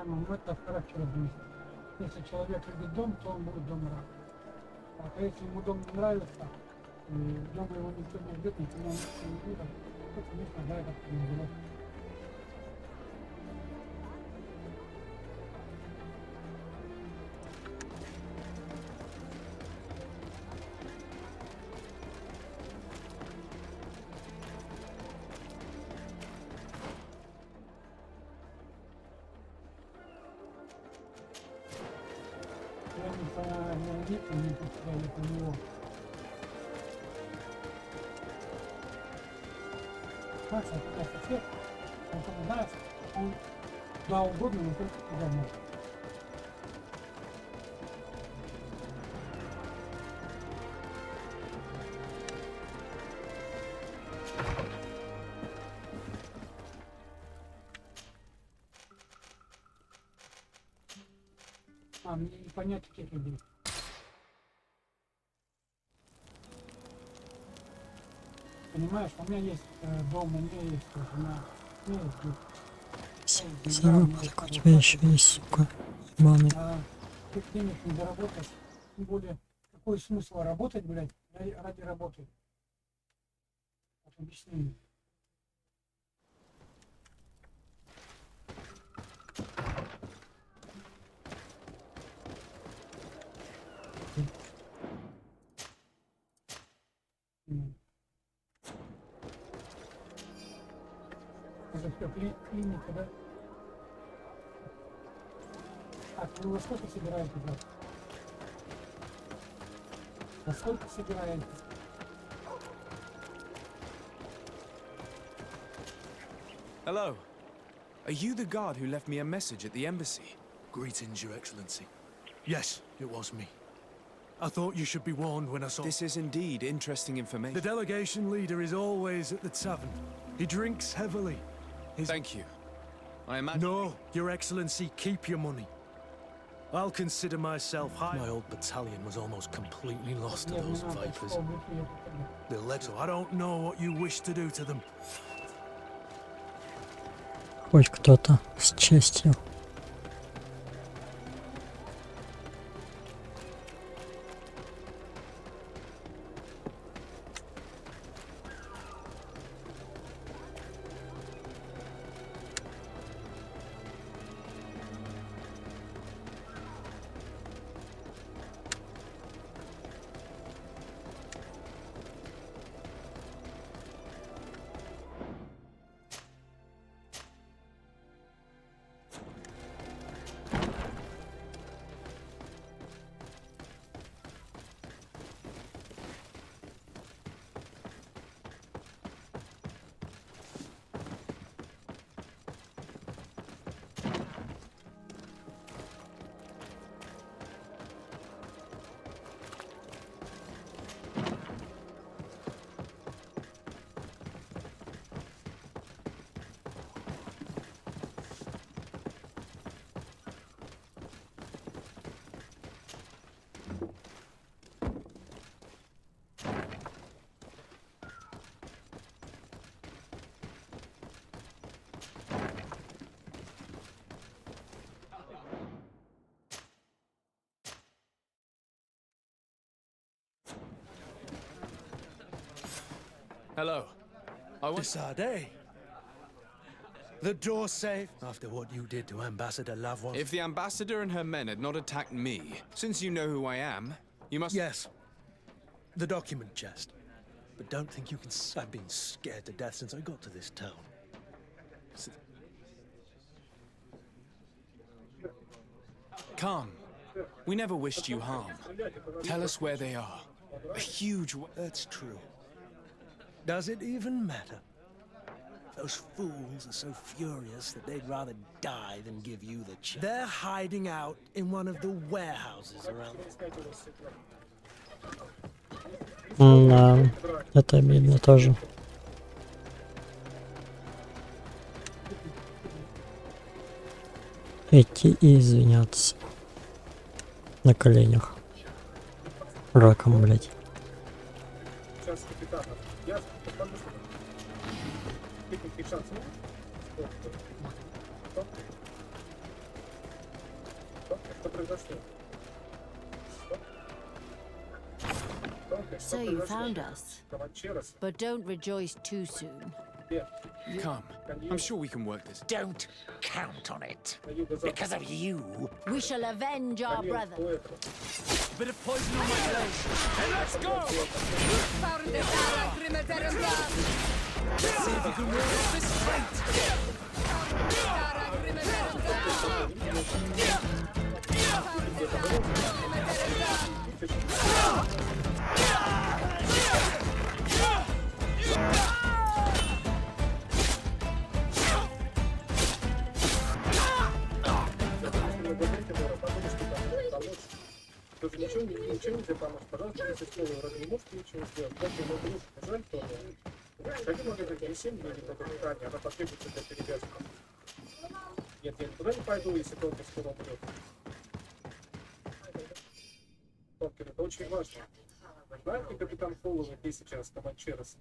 Ну, это характер будет. Если человек любит дом, то он будет дом рад. А если ему дом не нравится, и дома его никто не ждет, никому не видно, то, конечно, да, это определено. Не представляли по него. Знаешь, это сосед, он знаешь, он куда угодно, но только туда может. Мне не понять таких людей. Понимаешь, у меня есть дом, у меня есть жена, у меня есть дети. Заработок у тебя еще есть, сука, ебаный. Ты денег не заработаешь, тем более, какой смысл работать, блядь, ради работы? Вот объясни мне. Это все клиника, да? Так, вы во сколько собираете, брат? Во сколько собираете? Hello. Are you the guard who left me a message at the embassy? Greetings, Your Excellency. Yes, it was me. I thought you should be warned when I saw... This is indeed interesting information. The delegation leader is always at the tavern. He drinks heavily. Thank you. I imagine... No, Your Excellency, keep your money. I'll consider myself high. My old battalion was almost completely lost to those vipers. They led, so I don't know what you wish to do to them. Хоть кто-то с честью. Hello. I want... Desade. The door safe. After what you did to Ambassador Lavon. If the ambassador and her men had not attacked me, since you know who I am, you must... Yes. The document chest. But don't think you can... I've been scared to death since I got to this town. Come. We never wished you harm. Tell us where they are. A huge... That's true. Does it even matter? Those fools are so furious that they'd rather die than give you the chance. They're hiding out in one of the warehouses around. Да, это обидно тоже. Идти и извиняться. На коленях. Раком, блядь. Сейчас капитана. Я покажу, что ты шанс. Что произошло? So you found us, but don't rejoice too soon. Come. I'm sure we can work this. Don't count on it. Because of you. We shall avenge our brother. Bit of poison on my blade. And let's go! See if you can ward off this fate. Ничего нельзя помочь. Пожалуйста, если слово вроде не можете ничего сделать, как я могу лучше пожаль, то какие могут быть не 7 дней, только дыхание, она потребуется для перевязки. Нет, я никуда не пойду, если только скоро умрет. Токер, это очень важно. Знаете, капитан Фоллоу, где сейчас, Команчерос?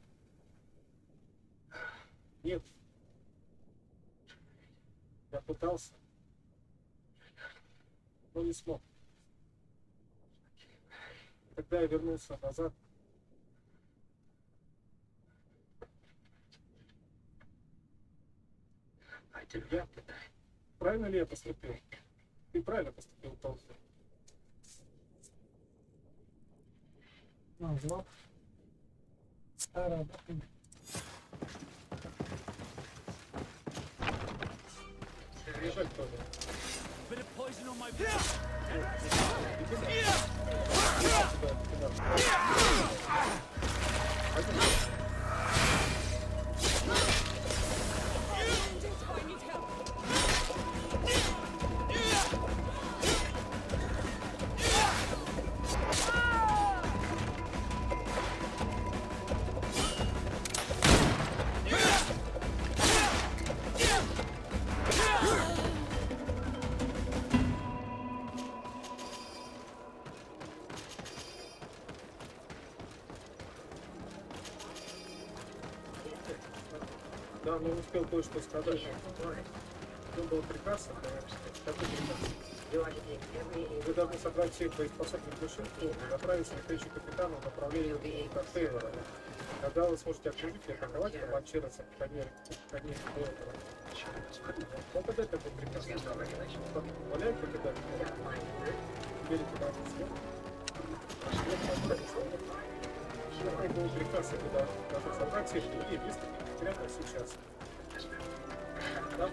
Нет. Я пытался, но не смог. Когда я вернулся назад, я... Правильно ли я поступил? Ты правильно поступил, Толка. Зло. Старая. Бежать тоже. Bit of poison on my Да, но успел кое-что сказать. Все было прекрасно, какой приказ? Вы должны собрать всех боеспособных душевцев и направиться на встречу капитана в направлении Тейлора. Когда вы сможете окружить и атаковать Команчероса в конец до этого. Ну, тогда это был приказ. Валяйте, когда берите вас был приказ, когда должны собрать всех людей и выступить прямо сейчас. Да?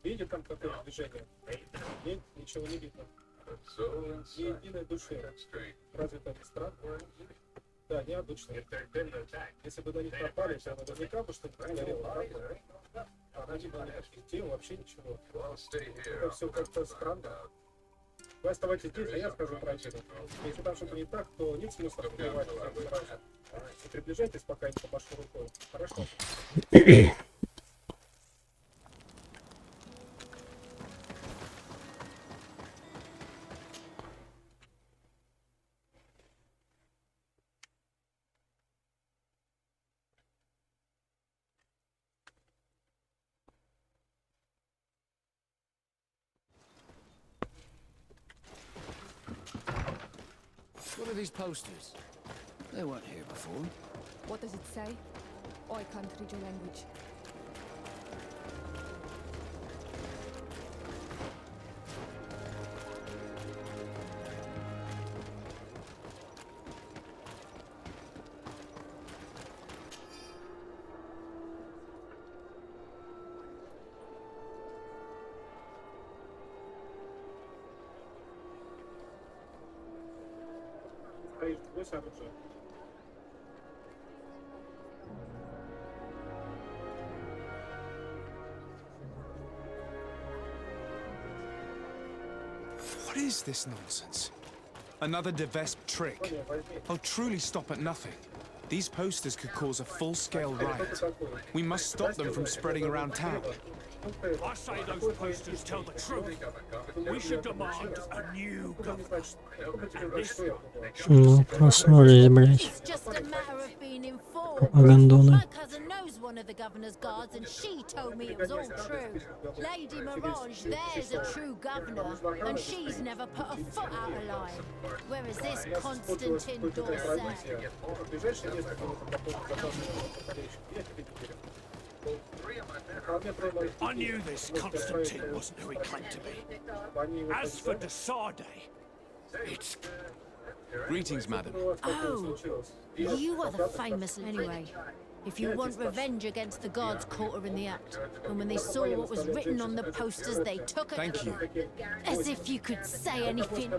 Видите там какое движение? Нет, ничего не видно. Ни единой души. Разве это не странно? Да, необычно. Если бы на них напали, то наверняка бы что-то горело, правда? А на них никаких тел, вообще ничего. Это все как-то странно. Вы оставайтесь здесь, а я скажу правильно. Если там что-то не так, то нет смысла убивать сразу. Не приближайтесь, пока не помашу рукой. Хорошо? What are these posters? They weren't here before. What does it say? I can't read your language. стоишь твой сам уже. What is this nonsense? Another Devesp trick. I'll truly stop at nothing. These posters could cause a full-scale riot. We must stop them from spreading around town. I say those posters tell the truth. We should demand a new government. And this Ну, проснулись, блядь. It's just a matter of being informed. Пропагандоны. My cousin knows one of the governor's guards, and she told me it was all true. Lady Mirage, there's a true governor, and she's never put a foot out of line. Whereas this Constantine Dorset. I knew this Constantine wasn't who he claimed to be. As for Desade, it's... Greetings, madam. Oh, you are the famous anyway. If you want revenge against the guards caught her in the act, and when they saw what was written on the posters, they took it. Thank you. As if you could say anything.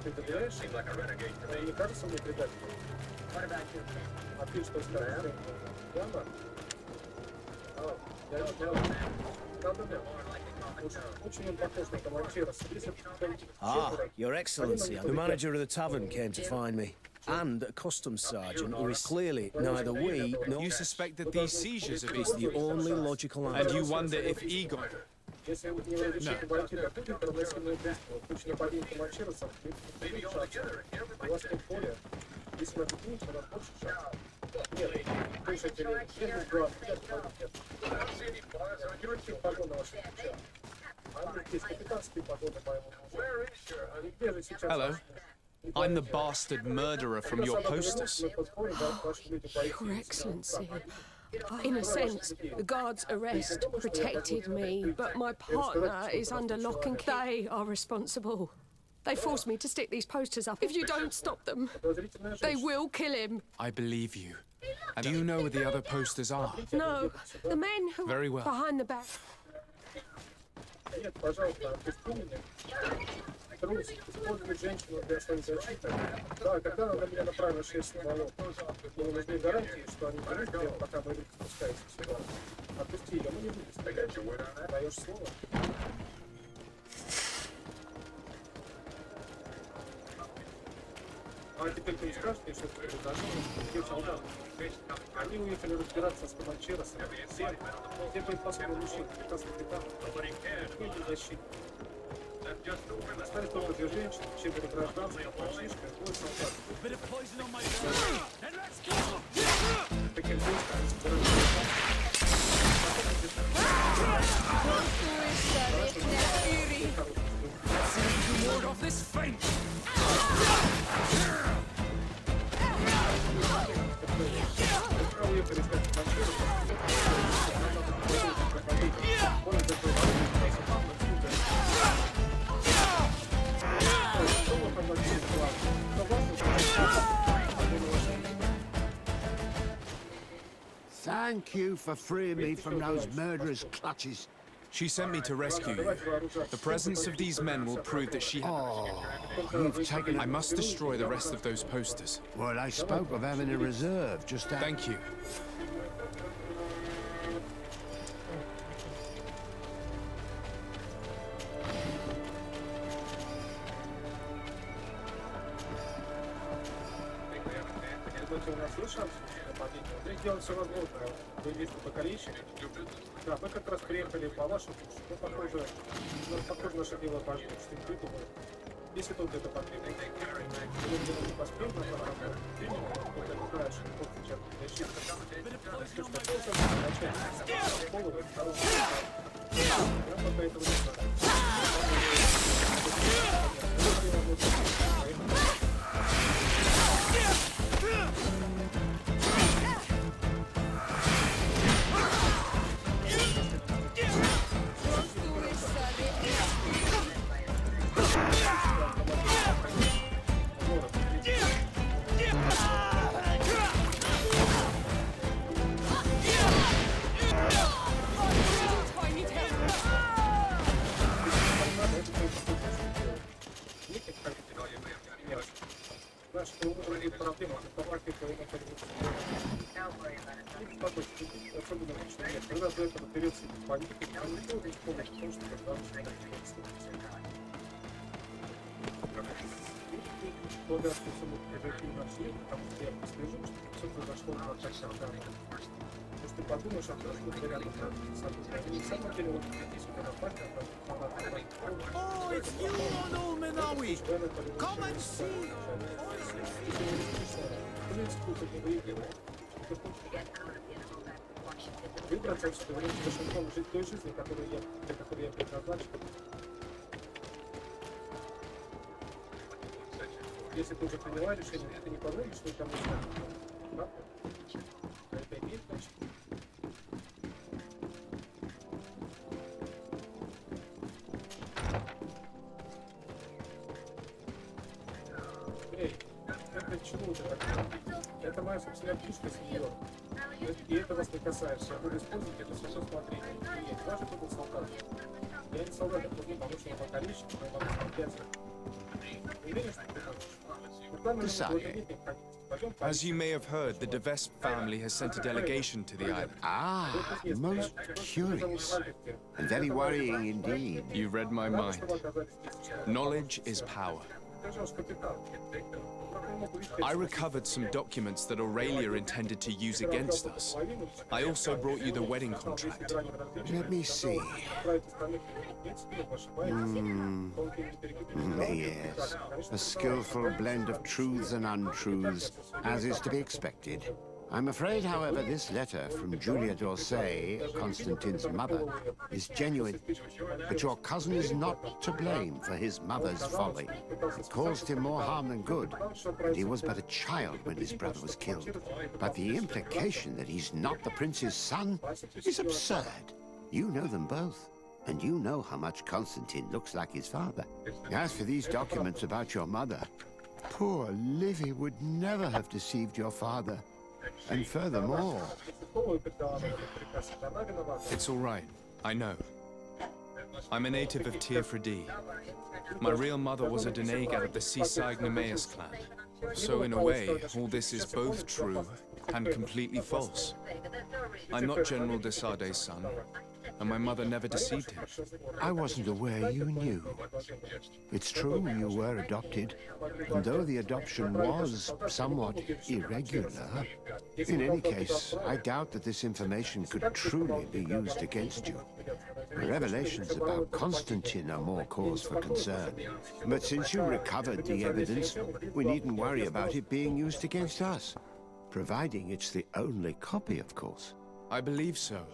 Ты доверяешь? Не кажется мне предателем? А ты что скажешь? Яма? Ah, Your Excellency, the manager of the tavern came to find me. And a customs sergeant who is clearly neither we nor... You suspect that these seizures have been... It's the only logical answer. And you wonder if Egon... Если вы не разрешите войти до туда, то насильное убийство, включено поимку мачеросов, у вас нет поля. Если вы объедините, у нас больше шансов. Нет, слушайте, нет глаз, нет. Героические погоны ваши плеча. А здесь капитанские погоны моего мужа. Они где же сейчас? Hello. I'm the bastard murderer from your posters. Your Excellency, in a sense, the guard's arrest protected me, but my partner is under lock and key. They are responsible. They forced me to stick these posters up. If you don't stop them, they will kill him. I believe you. And do you know where the other posters are? No, the men who Very well. behind the back. Нет, пожалуйста, отпусти меня. Трус использует женщину для своей защиты. Да, когда она на меня направила 6 стволов, мне нужны гарантии, что они не сделают, пока вы спускаетесь сюда. Отпусти ее, мы не будем стрелять. Даешь слово? А теперь ты не скажешь мне, что ты предложил? Где солдаты? Они уехали разбираться с команчеросом. Все твои посланы мужчин, прекрасный капитан. Никто не защитник. Остались только 2 женщины, 4 гражданских, мальчишка и 2 солдат. Таких быстро они Thank you for freeing me from those murderers' clutches. She sent me to rescue you. The presence of these men will prove that she... You've taken... I must destroy the rest of those posters. Well, they spoke of having a reserve just out... Thank you. у нас есть шанс на падение? Вы сделали все возможное. Вы весь покалечили. Да, мы как раз приехали по вашему пути. Ну, похоже, наше дело важно, что им придумали. Если только это потребует. Если мы не поспеем на программу, то ты знаешь, что тот сейчас защита. Что ж такое начать? Головы, хорошие. Я пока этого не знаю. сразу этого берется политика, но не будет помощь в том, что когда благодарствую всему произойти нашли, потому что я послежу, что все произошло на так шагами. Потому что подумаешь, а что ты рядом с собой. На самом деле, вот здесь вот эта палька, Oh, it's you, old Minowi! Come and see! Выбраться отсюда, жить той жизнью, для которой я предназначен. Если ты уже приняла решение, ты не позволишь, что там не правда? Это имеет значение. Эй, это чему ты так? Это моя собственная птичка с нее. И это вас не касается. Я буду использовать это свое смотрение. Я не знаю, что ты был солдат. Я не солдат, я просто потому что я покалечен, но я могу смотреть. Уверен, что ты хочешь? As you may have heard, the Devesp family has sent a delegation to the island. Ah, most curious. And very worrying indeed. You read my mind. Knowledge is power. I recovered some documents that Aurelia intended to use against us. I also brought you the wedding contract. Let me see. Yes, a skillful blend of truths and untruths, as is to be expected. I'm afraid, however, this letter from Julia d'Orsay, Constantine's mother, is genuine. But your cousin is not to blame for his mother's folly. It caused him more harm than good, and he was but a child when his brother was killed. But the implication that he's not the prince's son is absurd. You know them both, and you know how much Constantine looks like his father. As for these documents about your mother, poor Livy would never have deceived your father. And furthermore... It's all right. I know. I'm a native of Tirfredi. My real mother was a Denegad of the seaside Nemeus clan. So in a way, all this is both true and completely false. I'm not General de Sarde's son, and my mother never deceived him. I wasn't aware you knew. It's true you were adopted, and though the adoption was somewhat irregular, in any case, I doubt that this information could truly be used against you. The revelations about Constantine are more cause for concern. But since you recovered the evidence, we needn't worry about it being used against us. Providing it's the only copy, of course. I believe so.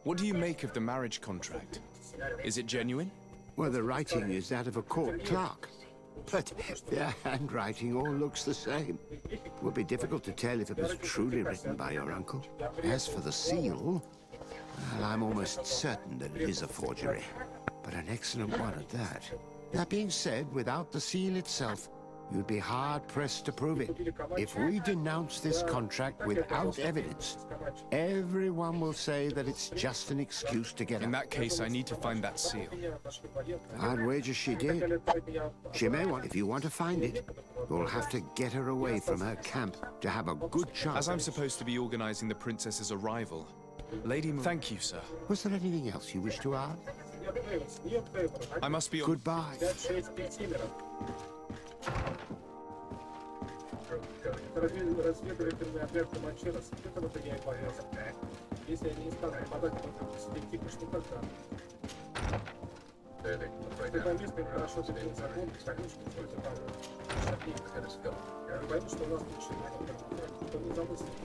What do you make of the marriage contract? Is it genuine? Well, the writing is that of a court clerk. But their handwriting all looks the same. It would be difficult to tell if it was truly written by your uncle. As for the seal, well, I'm almost certain that it is a forgery. But an excellent one at that. That being said, without the seal itself, you'd be hard-pressed to prove it. If we denounce this contract without evidence, everyone will say that it's just an excuse to get out. In that case, I need to find that seal. I'd wager she did. She may want, if you want to find it, you'll have to get her away from her camp to have a good chance. As I'm supposed to be organizing the princess's arrival, Lady... Thank you, sir. Was there anything else you wish to add? I must be... Goodbye. Разведывательный отряд помочь, с этого-то я и повязан. Если я не стану нападать, то себе тихо, что тогда. Когда местные хорошо соблюдают закон, конечно, это там шаги. Я пойму, что у нас лучше, что не замыслить.